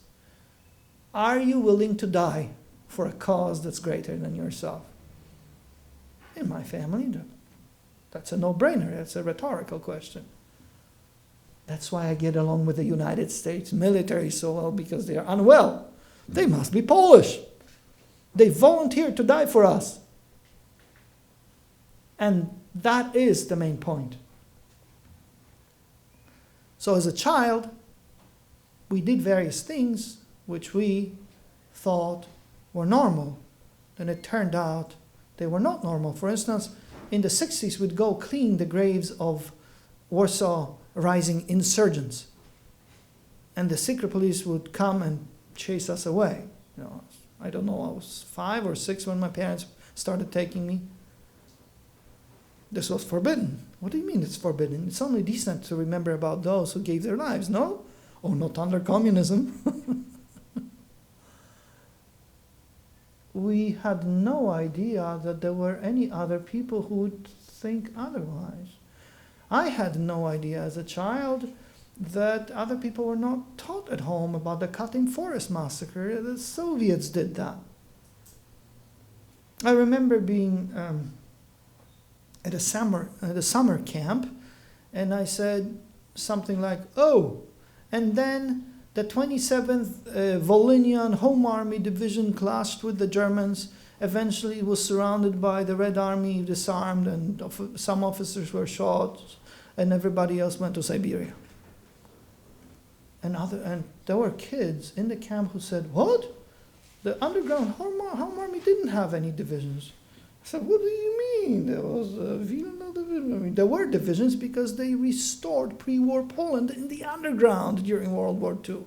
Are you willing to die for a cause that's greater than yourself? In my family, that's a no-brainer. That's a rhetorical question. That's why I get along with the United States military so well, because they are unwell. They must be Polish. They volunteered to die for us. And that is the main point. So as a child, we did various things which we thought were normal. Then it turned out they were not normal. For instance, in the 60s, we'd go clean the graves of Warsaw Rising insurgents. And the secret police would come and chase us away. I don't know, I was 5 or 6 when my parents started taking me. This was forbidden. What do you mean it's forbidden? It's only decent to remember about those who gave their lives, no? Oh, not under communism. We had no idea that there were any other people who would think otherwise. I had no idea as a child that other people were not taught at home about the Cutting Forest Massacre. The Soviets did that. I remember being at a summer camp, and I said something like, "Oh, and then the 27th Volhynian Home Army Division clashed with the Germans. Eventually it was surrounded by the Red Army, disarmed, and some officers were shot, and everybody else went to Siberia." And there were kids in the camp who said, "What? The underground Home Army didn't have any divisions." I said, "What do you mean? There was a Vilna division." I mean, there were divisions because they restored pre-war Poland in the underground during World War II.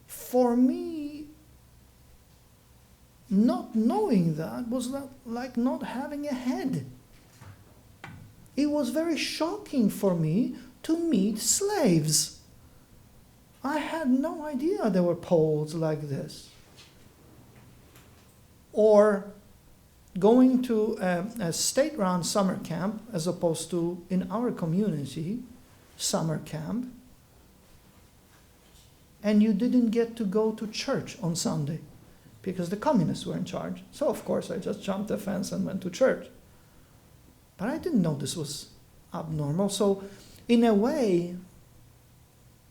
For me, not knowing that was like not having a head. It was very shocking for me to meet slaves. I had no idea there were Poles like this. Or going to a state-run summer camp as opposed to, in our community, summer camp, and you didn't get to go to church on Sunday because the communists were in charge. So, of course, I just jumped the fence and went to church. But I didn't know this was abnormal. So, in a way,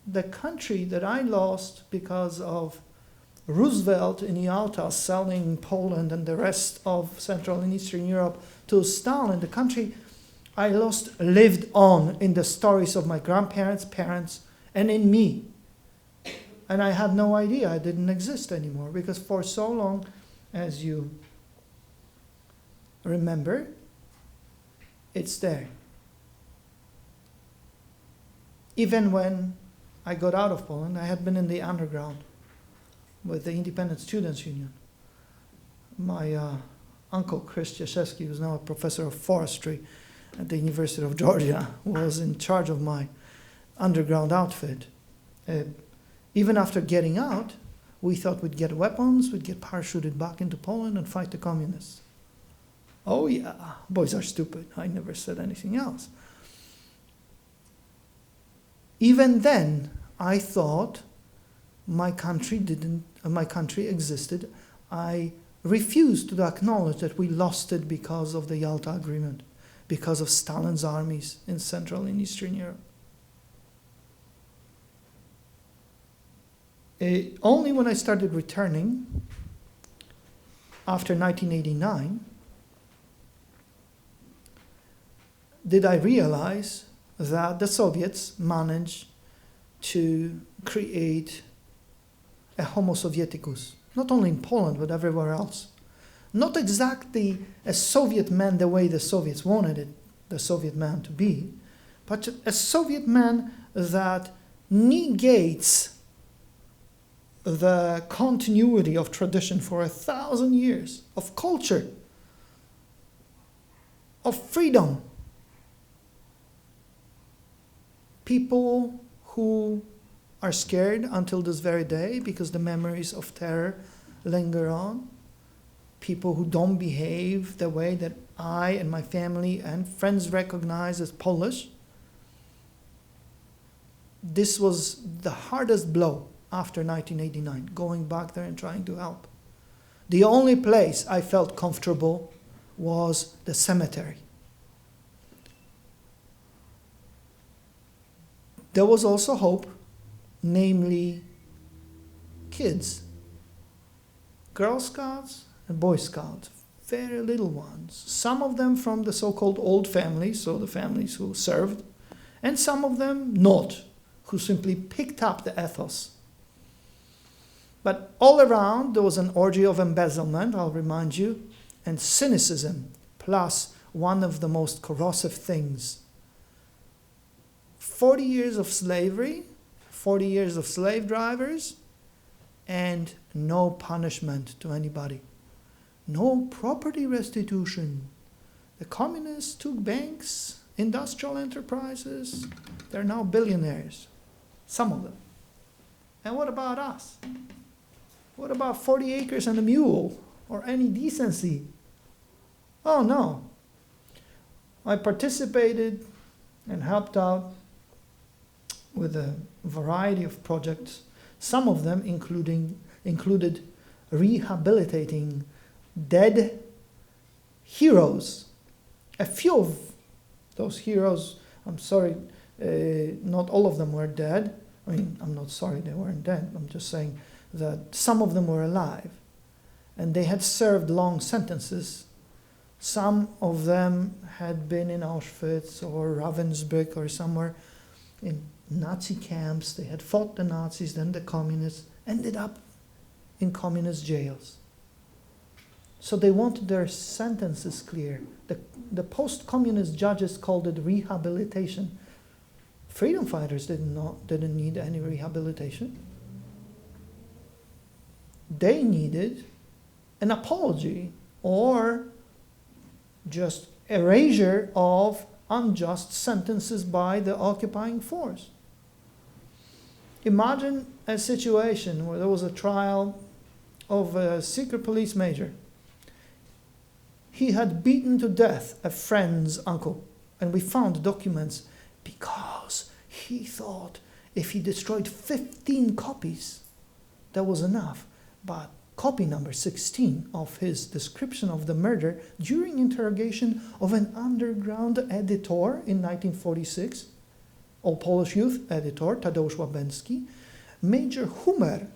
the country that I lost because of Roosevelt in Yalta selling Poland and the rest of Central and Eastern Europe to Stalin, the country I lost lived on in the stories of my grandparents, parents, and in me. And I had no idea I didn't exist anymore, because for so long, as you remember, it's there. Even when I got out of Poland, I had been in the underground with the Independent Students Union. My uncle, Chris Jaszewski, who's now a professor of forestry at the University of Georgia, was in charge of my underground outfit. Even after getting out, we thought we'd get weapons, we'd get parachuted back into Poland and fight the communists. Oh yeah, boys are stupid. I never said anything else. Even then, I thought my country existed. I refused to acknowledge that we lost it because of the Yalta Agreement, because of Stalin's armies in Central and Eastern Europe. Only when I started returning after 1989 did I realize that the Soviets managed to create a Homo Sovieticus, not only in Poland, but everywhere else. Not exactly a Soviet man the way the Soviets wanted it, the Soviet man to be, but a Soviet man that negates the continuity of tradition for 1,000 years, of culture, of freedom. People who are scared until this very day because the memories of terror linger on. People who don't behave the way that I and my family and friends recognize as Polish. This was the hardest blow after 1989, going back there and trying to help. The only place I felt comfortable was the cemetery. There was also hope, namely kids, Girl Scouts and Boy Scouts, very little ones. Some of them from the so-called old families, so the families who served, and some of them not, who simply picked up the ethos. But all around there was an orgy of embezzlement, I'll remind you, and cynicism, plus one of the most corrosive things. 40 years of slavery, 40 years of slave drivers, and no punishment to anybody. No property restitution. The communists took banks, industrial enterprises. They're now billionaires, some of them. And what about us? What about 40 acres and a mule, or any decency? Oh no. I participated and helped out with a variety of projects. Some of them included rehabilitating dead heroes. A few of those heroes, I'm sorry, not all of them were dead. I mean, I'm not sorry they weren't dead. I'm just saying that some of them were alive. And they had served long sentences. Some of them had been in Auschwitz or Ravensbrück or somewhere in Nazi camps. They had fought the Nazis, then the communists, ended up in communist jails. So they wanted their sentences clear. The post-communist judges called it rehabilitation. Freedom fighters didn't need any rehabilitation. They needed an apology or just erasure of unjust sentences by the occupying force. Imagine a situation where there was a trial of a secret police major. He had beaten to death a friend's uncle, and we found documents because he thought if he destroyed 15 copies, that was enough. But copy number 16 of his description of the murder during interrogation of an underground editor in 1946, All Polish Youth editor, Tadeusz Łabęcki, Major Humer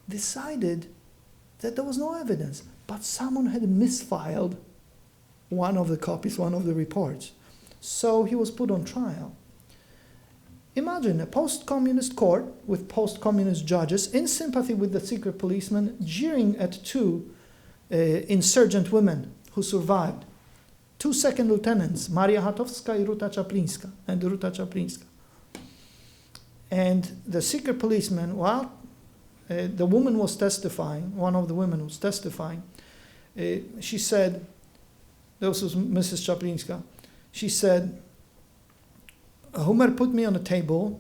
decided that there was no evidence, but someone had misfiled one of the copies, one of the reports. So he was put on trial. Imagine a post-communist court with post-communist judges in sympathy with the secret policeman, jeering at two insurgent women who survived. 2 second lieutenants, Maria Chatowska and Ruta Czaplińska. And the secret policeman, while the woman was testifying, one of the women was testifying, she said, this was Mrs. Czaplińska, she said, Humer put me on a table,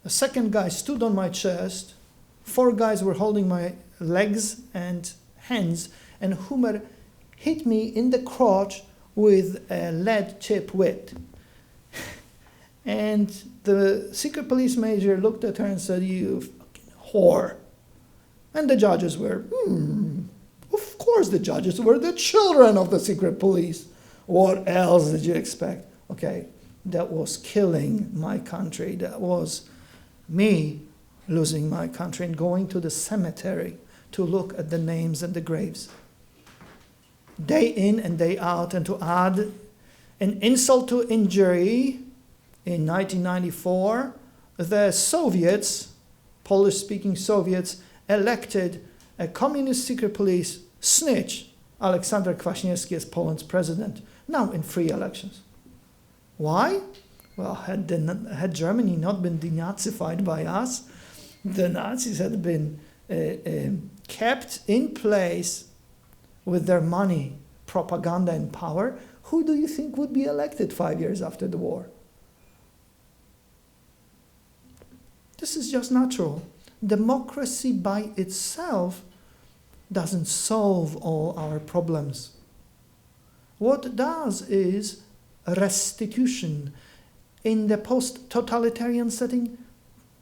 a second guy stood on my chest, 4 guys were holding my legs and hands, and Humer hit me in the crotch with a lead tip whip. And the secret police major looked at her and said, "You fucking whore." And the judges were, of course the judges were the children of the secret police. What else did you expect? Okay, that was killing my country. That was me losing my country and going to the cemetery to look at the names and the graves. Day in and day out, and to add an insult to injury, in 1994, the Soviets, Polish-speaking Soviets, elected a communist secret police snitch, Aleksander Kwaśniewski, as Poland's president, now in free elections. Why? Well, had Germany not been denazified by us, the Nazis had been kept in place with their money, propaganda, and power, who do you think would be elected 5 years after the war? This is just natural. Democracy by itself doesn't solve all our problems. What it does is restitution. In the post-totalitarian setting,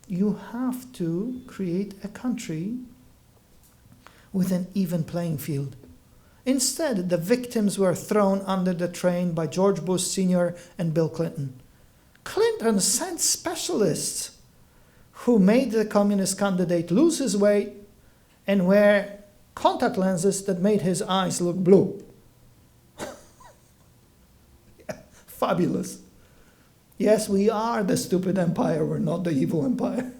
you have to create a country with an even playing field. Instead, the victims were thrown under the train by George Bush Sr. and Bill Clinton. Clinton sent specialists who made the communist candidate lose his weight and wear contact lenses that made his eyes look blue. Fabulous. Yes, we are the stupid empire, we're not the evil empire.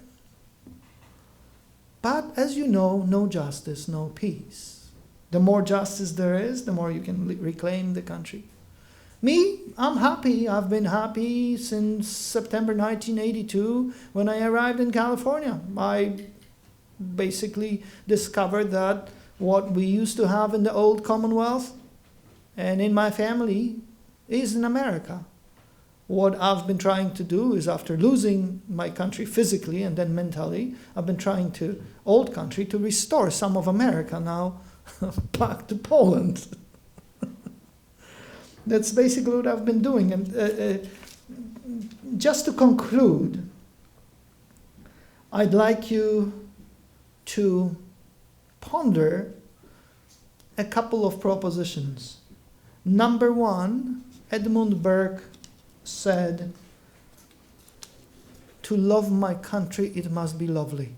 But as you know, no justice, no peace. The more justice there is, the more you can reclaim the country. Me, I'm happy. I've been happy since September 1982 when I arrived in California. I basically discovered that what we used to have in the old Commonwealth and in my family is in America. What I've been trying to do is, after losing my country physically and then mentally, I've been trying to, old country, to restore some of America now back to Poland. That's basically what I've been doing. And just to conclude, I'd like you to ponder a couple of propositions. Number one, Edmund Burke said, "To love my country, it must be lovely."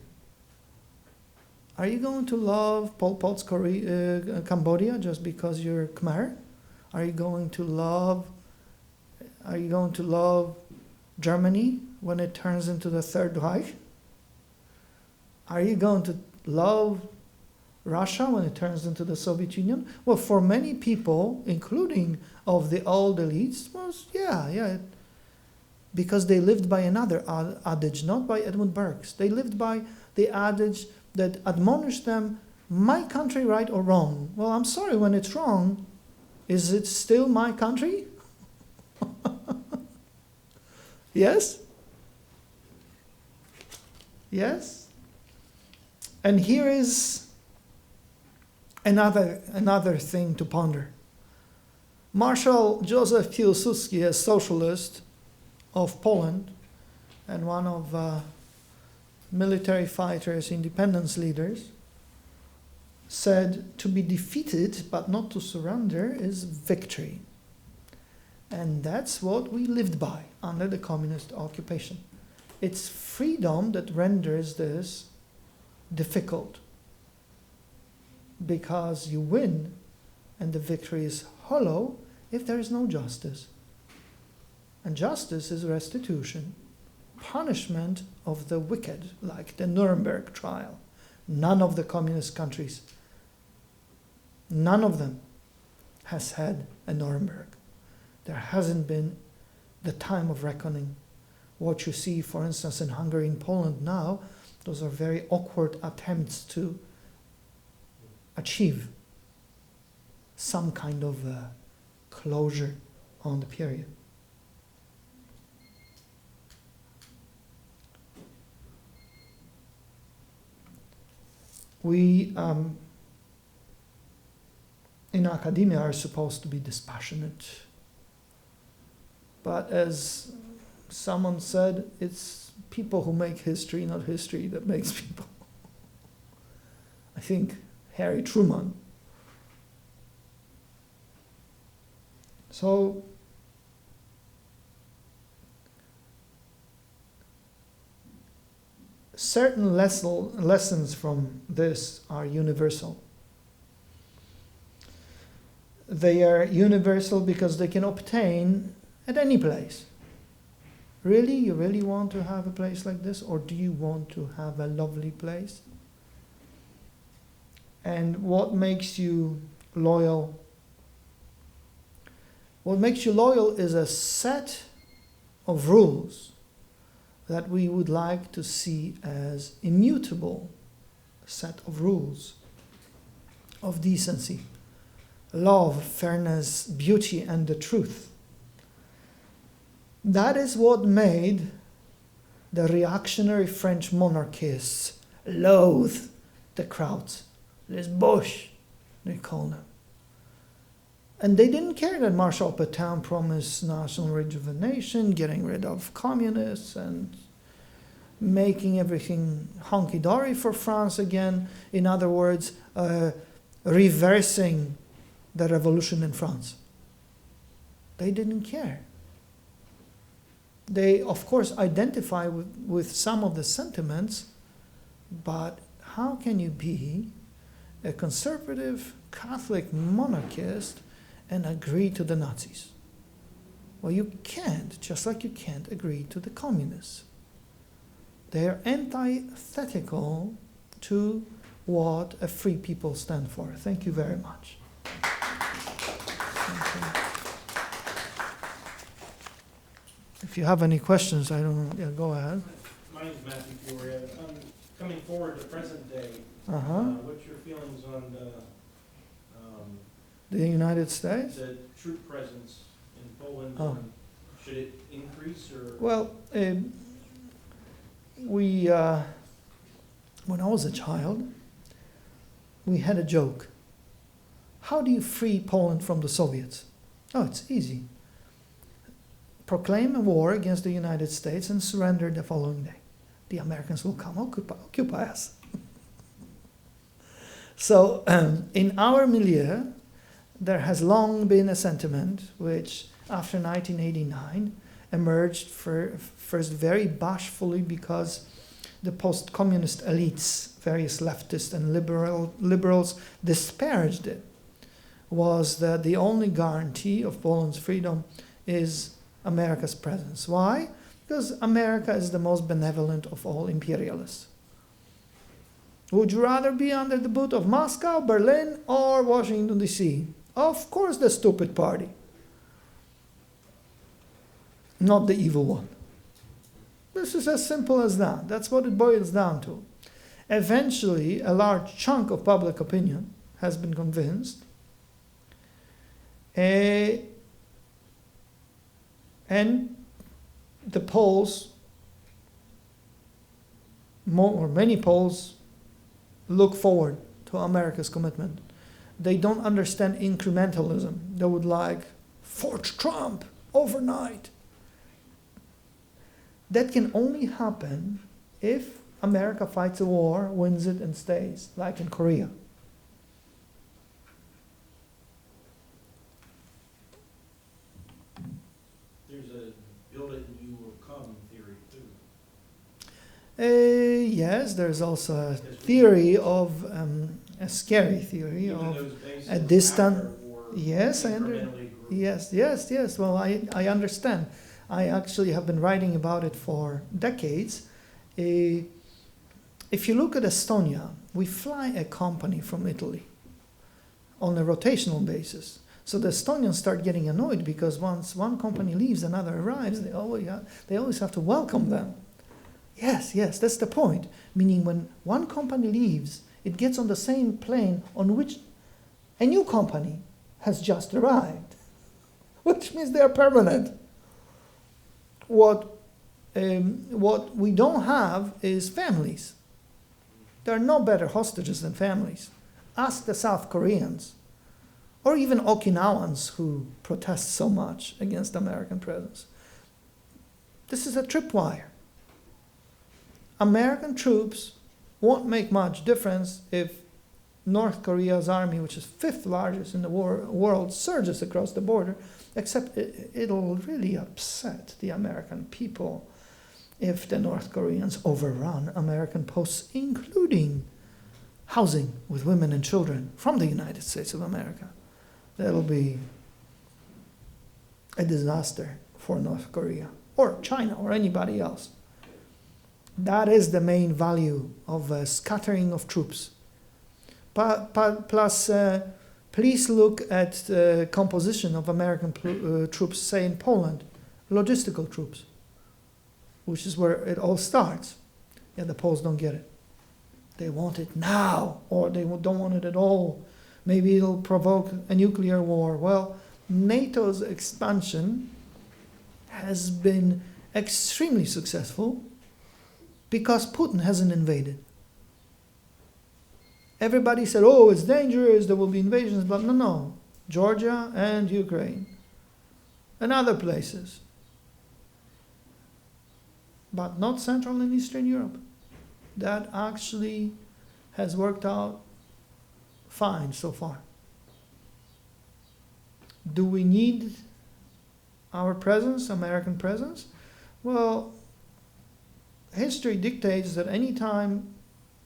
Are you going to love Pol Pot's Cambodia just because you're Khmer? Are you going to love Germany when it turns into the Third Reich? Are you going to love Russia when it turns into the Soviet Union? Well, for many people, including of the old elites, was yeah, because they lived by another adage, not by Edmund Burke's. They lived by the adage that admonished them, my country, right or wrong? Well, I'm sorry, when it's wrong, is it still my country? Yes? Yes? And here is another thing to ponder. Marshal Józef Piłsudski, a socialist of Poland and one of military fighters, independence leaders, said to be defeated but not to surrender is victory. And that's what we lived by under the communist occupation. It's freedom that renders this difficult, because you win and the victory is hollow if there is no justice. And justice is restitution, punishment of the wicked, like the Nuremberg trial. None of the communist countries, none of them has had a Nuremberg. There hasn't been the time of reckoning. What you see, for instance, in Hungary and Poland now, those are very awkward attempts to achieve some kind of closure on the period. We in academia are supposed to be dispassionate. But as someone said, it's people who make history, not history that makes people. I think Harry Truman. So certain lessons from this are universal. They are universal because they can obtain at any place. Really? You really want to have a place like this? Or do you want to have a lovely place? And what makes you loyal? What makes you loyal is a set of rules that we would like to see as immutable. A set of rules of decency, love, fairness, beauty, and the truth. That is what made the reactionary French monarchists loathe the crowds. Les Boches, they call them. And they didn't care that Marshal Pétain promised national rejuvenation, getting rid of communists and making everything hunky-dory for France again. In other words, reversing the revolution in France. They didn't care. They, of course, identify with some of the sentiments, but how can you be a conservative Catholic monarchist and agree to the Nazis? Well, you can't, just like you can't agree to the communists. They are antithetical to what a free people stand for. Thank you very much. Thank you. If you have any questions, I don't know. Yeah, go ahead. My name is Matthew Peoria. Coming forward to present day, what's your feelings on the United States? The troop presence in Poland? Oh. Should it increase or? Well, when I was a child, we had a joke. How do you free Poland from the Soviets? Oh, it's easy. Proclaim a war against the United States and surrender the following day. The Americans will come occupy us. So in our milieu, there has long been a sentiment which, after 1989, emerged first very bashfully because the post-communist elites, various leftists and liberals, disparaged it, was that the only guarantee of Poland's freedom is America's presence. Why? Because America is the most benevolent of all imperialists. Would you rather be under the boot of Moscow, Berlin, or Washington, D.C.? Of course, the stupid party. Not the evil one. This is as simple as that. That's what it boils down to. Eventually, a large chunk of public opinion has been convinced. And the Poles, many Poles, look forward to America's commitment. They don't understand incrementalism. They would like forge Trump overnight. That can only happen if America fights a war, wins it, and stays, like in Korea. There's a build it and you will come theory too. Yes, there's also a theory of, a scary theory of a distant. Yes, I understand. Yes. Well, I understand. I actually have been writing about it for decades. If you look at Estonia, we fly a company from Italy on a rotational basis. So the Estonians start getting annoyed because once one company leaves, another arrives. They always have to welcome them. Yes, that's the point. Meaning when one company leaves, it gets on the same plane on which a new company has just arrived, which means they are permanent. What we don't have is families. There are no better hostages than families. Ask the South Koreans, or even Okinawans who protest so much against American presence. This is a tripwire. American troops won't make much difference if North Korea's army, which is fifth largest in the world, surges across the border, except it'll really upset the American people if the North Koreans overrun American posts, including housing with women and children from the United States of America. That'll be a disaster for North Korea. or China, or anybody else. That is the main value of scattering of troops. Plus, please look at the composition of American troops, say in Poland, logistical troops, which is where it all starts. Yeah, the Poles don't get it. They want it now, or they don't want it at all. Maybe it'll provoke a nuclear war. Well, NATO's expansion has been extremely successful because Putin hasn't invaded. Everybody said, oh, it's dangerous, there will be invasions, but no. Georgia and Ukraine and other places. But not Central and Eastern Europe. That actually has worked out fine so far. Do we need our presence, American presence? Well, history dictates that anytime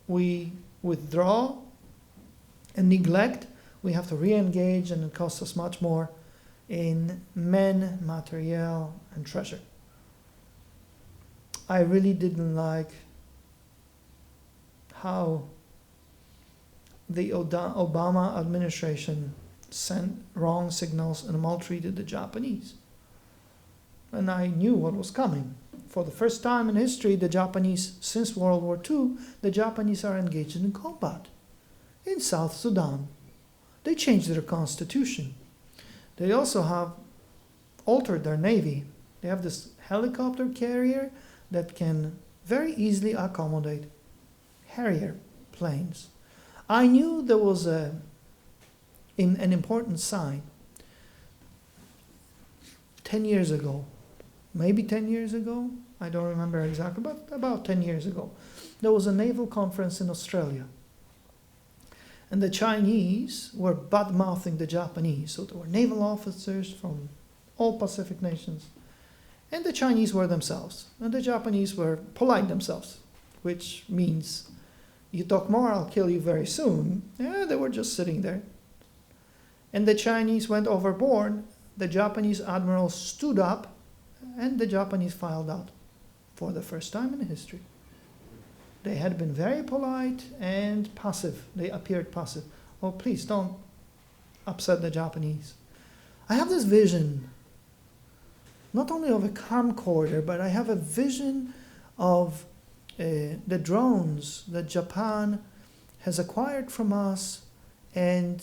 we withdraw and neglect, we have to re-engage, and it costs us much more in men, material, and treasure. I really didn't like how the Obama administration sent wrong signals and maltreated the Japanese. And I knew what was coming. For the first time in history, the Japanese, since World War II, the Japanese are engaged in combat in South Sudan. They changed their constitution. They also have altered their navy. They have this helicopter carrier that can very easily accommodate Harrier planes. I knew there was an important sign 10 years ago. Maybe 10 years ago, I don't remember exactly, but about 10 years ago, there was a naval conference in Australia. And the Chinese were bad-mouthing the Japanese. So there were naval officers from all Pacific nations. And the Chinese were themselves. And the Japanese were polite themselves, which means, you talk more, I'll kill you very soon. Yeah, they were just sitting there. And the Chinese went overboard. The Japanese admiral stood up, and the Japanese filed out for the first time in history. They had been very polite and passive. They appeared passive. Oh, please don't upset the Japanese. I have this vision, not only of a camcorder, but I have a vision of the drones that Japan has acquired from us and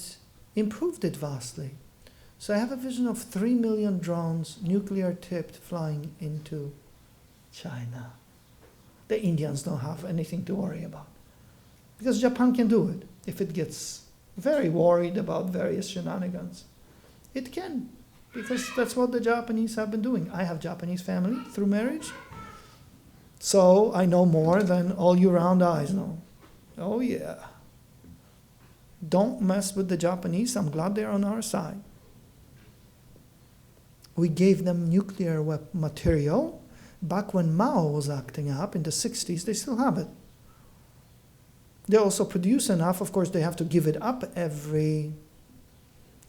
improved it vastly. So I have a vision of 3 million drones, nuclear-tipped, flying into China. The Indians don't have anything to worry about, because Japan can do it. If it gets very worried about various shenanigans, it can, because that's what the Japanese have been doing. I have Japanese family through marriage, so I know more than all you round eyes know. Oh yeah. Don't mess with the Japanese. I'm glad they're on our side. We gave them nuclear material. Back when Mao was acting up in the 60s, they still have it. They also produce enough. Of course, they have to give it up every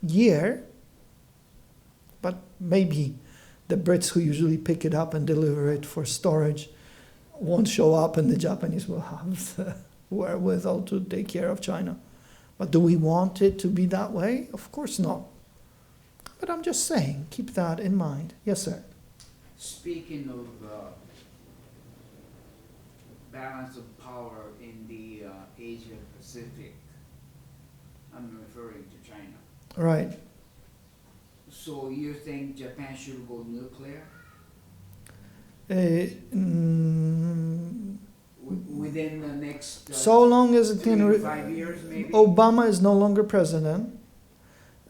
year. But maybe the Brits, who usually pick it up and deliver it for storage, won't show up, and the Japanese will have the wherewithal to take care of China. But do we want it to be that way? Of course not. But I'm just saying, keep that in mind. Yes, sir. Speaking of balance of power in the Asia Pacific, I'm referring to China. Right. So you think Japan should go nuclear? Within the next so long as it 3 can. to 5 years, maybe? Obama is no longer president.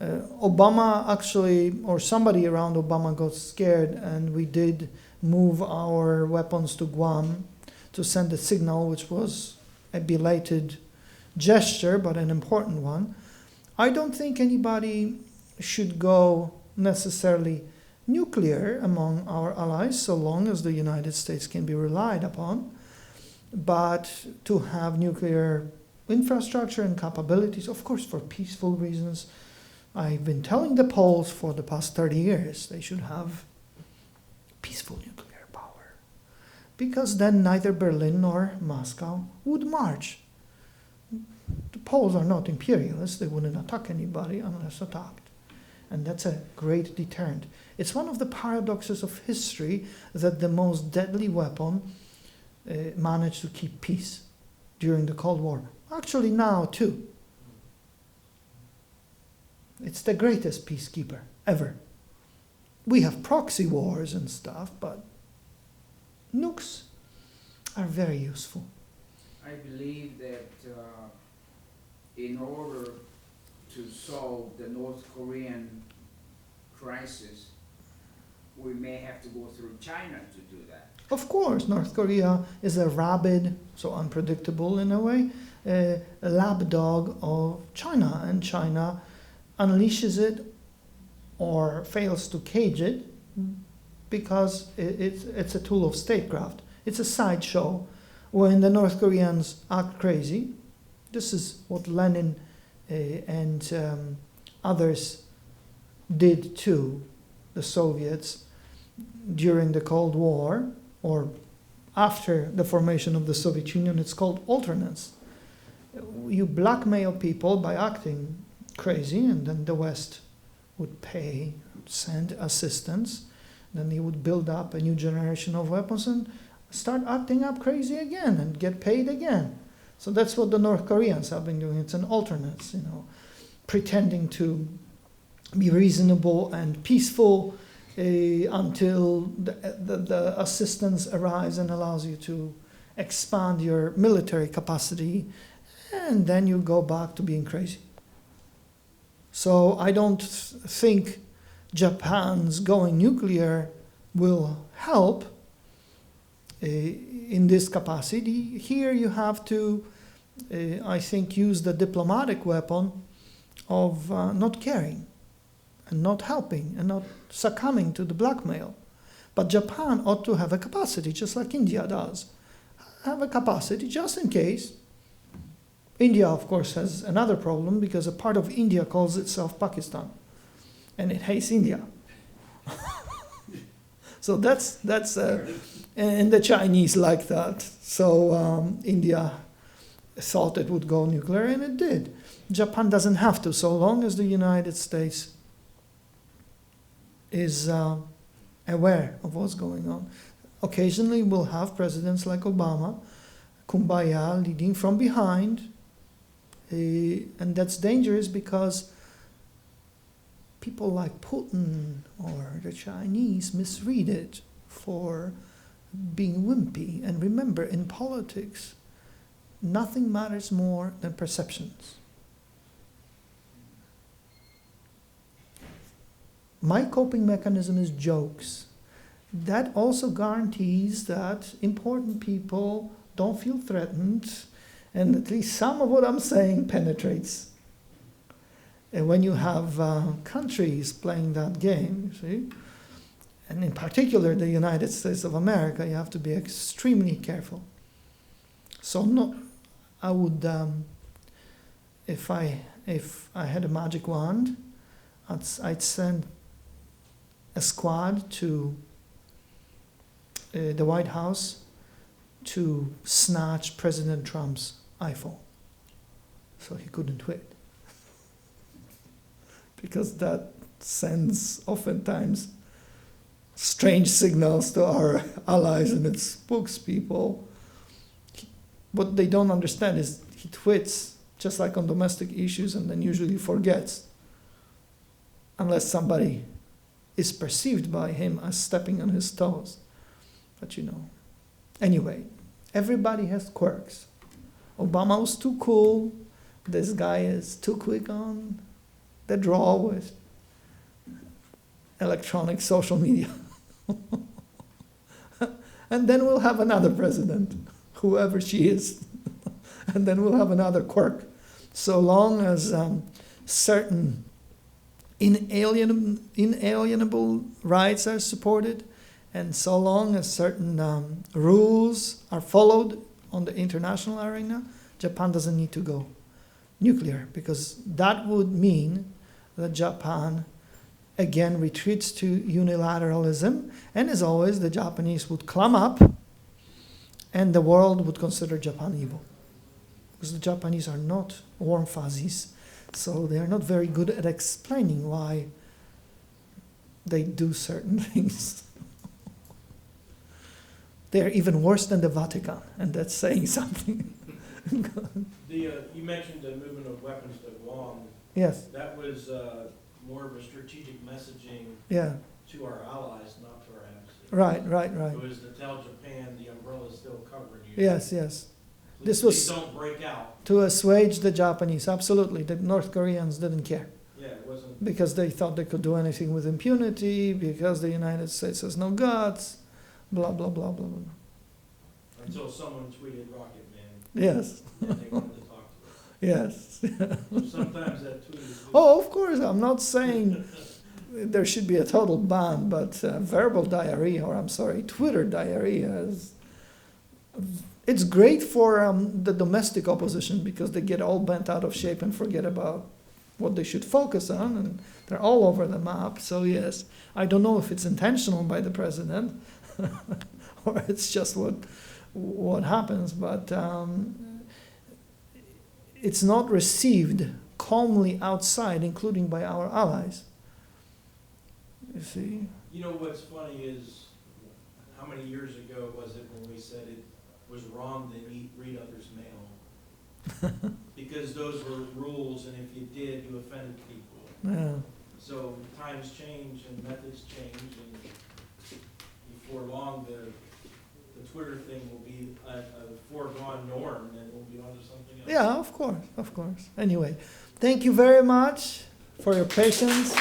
Obama actually, or somebody around Obama got scared, and we did move our weapons to Guam to send a signal, which was a belated gesture, but an important one. I don't think anybody should go necessarily nuclear among our allies, so long as the United States can be relied upon. But to have nuclear infrastructure and capabilities, of course, for peaceful reasons. I've been telling the Poles for the past 30 years they should have peaceful nuclear because then neither Berlin nor Moscow would march. The Poles are not imperialists. They wouldn't attack anybody unless attacked. And that's a great deterrent. It's one of the paradoxes of history that the most deadly weapon managed to keep peace during the Cold War. Actually now too. It's the greatest peacekeeper ever. We have proxy wars and stuff, but nukes are very useful. I believe that in order to solve the North Korean crisis, we may have to go through China to do that. Of course, North Korea is a rabid, so unpredictable in a way, a lapdog of China, and China unleashes it or fails to cage it because it's a tool of statecraft. It's a sideshow when the North Koreans act crazy. This is what Lenin and others did to the Soviets during the Cold War or after the formation of the Soviet Union. It's called alternates. You blackmail people by acting crazy, and then the West would pay, send assistance. Then they would build up a new generation of weapons and start acting up crazy again and get paid again. So that's what the North Koreans have been doing. It's an alternates, pretending to be reasonable and peaceful until the assistance arrives and allows you to expand your military capacity, and then you go back to being crazy. So I don't think Japan's going nuclear will help in this capacity. Here you have to, I think, use the diplomatic weapon of not caring and not helping and not succumbing to the blackmail. But Japan ought to have a capacity, just like India does. Have a capacity just in case. India, of course, has another problem because a part of India calls itself Pakistan, and it hates India. So that's and the Chinese like that. So India thought it would go nuclear, and it did. Japan doesn't have to, so long as the United States is aware of what's going on. Occasionally we'll have presidents like Obama, kumbaya, leading from behind, and that's dangerous because people like Putin or the Chinese misread it for being wimpy. And remember, in politics, nothing matters more than perceptions. My coping mechanism is jokes. That also guarantees that important people don't feel threatened, and at least some of what I'm saying penetrates. And when you have countries playing that game, you see, and in particular the United States of America, you have to be extremely careful. So no, I would, if I had a magic wand, I'd send a squad to the White House to snatch President Trump's iPhone so he couldn't tweet. Because that sends oftentimes strange signals to our allies and its spokespeople. What they don't understand is he tweets just like on domestic issues and then usually forgets, unless somebody is perceived by him as stepping on his toes. But Anyway, everybody has quirks. Obama was too cool. This guy is too quick on the draw with electronic social media. And then we'll have another president, whoever she is. And then we'll have another quirk. So long as certain inalienable rights are supported, and so long as certain rules are followed on the international arena, Japan doesn't need to go nuclear, because that would mean that Japan again retreats to unilateralism, and as always the Japanese would clam up and the world would consider Japan evil. Because the Japanese are not warm fuzzies, so they are not very good at explaining why they do certain things. They are even worse than the Vatican, and that's saying something. You mentioned the movement of weapons to Guam. Yes. That was more of a strategic messaging Yeah. to our allies, not to our adversaries. Right. It was to tell Japan the umbrella is still covering you. Yes. This was Please don't break out. to assuage the Japanese. Absolutely. The North Koreans didn't care Yeah, it wasn't. because they thought they could do anything with impunity, because the United States has no guts, blah, blah, blah, blah, blah. Until someone tweeted Rocket Man, Yes. and they wanted to talk to us. Yes. Sometimes that tweet is good. Oh, of course. I'm not saying there should be a total ban, but verbal diarrhea, or Twitter diarrhea it's great for the domestic opposition because they get all bent out of shape and forget about what they should focus on, and they're all over the map. So yes, I don't know if it's intentional by the president or it's just what happens, but it's not received calmly outside, including by our allies. You see? You know what's funny is, how many years ago was it when we said it was wrong to read others' mail? Because those were rules, and if you did, you offended people. Yeah. So times change and methods change, and before long, the Twitter thing will be a foregone norm, and we'll be on to something else. Yeah, of course. Anyway, thank you very much for your patience.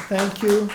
Thank you.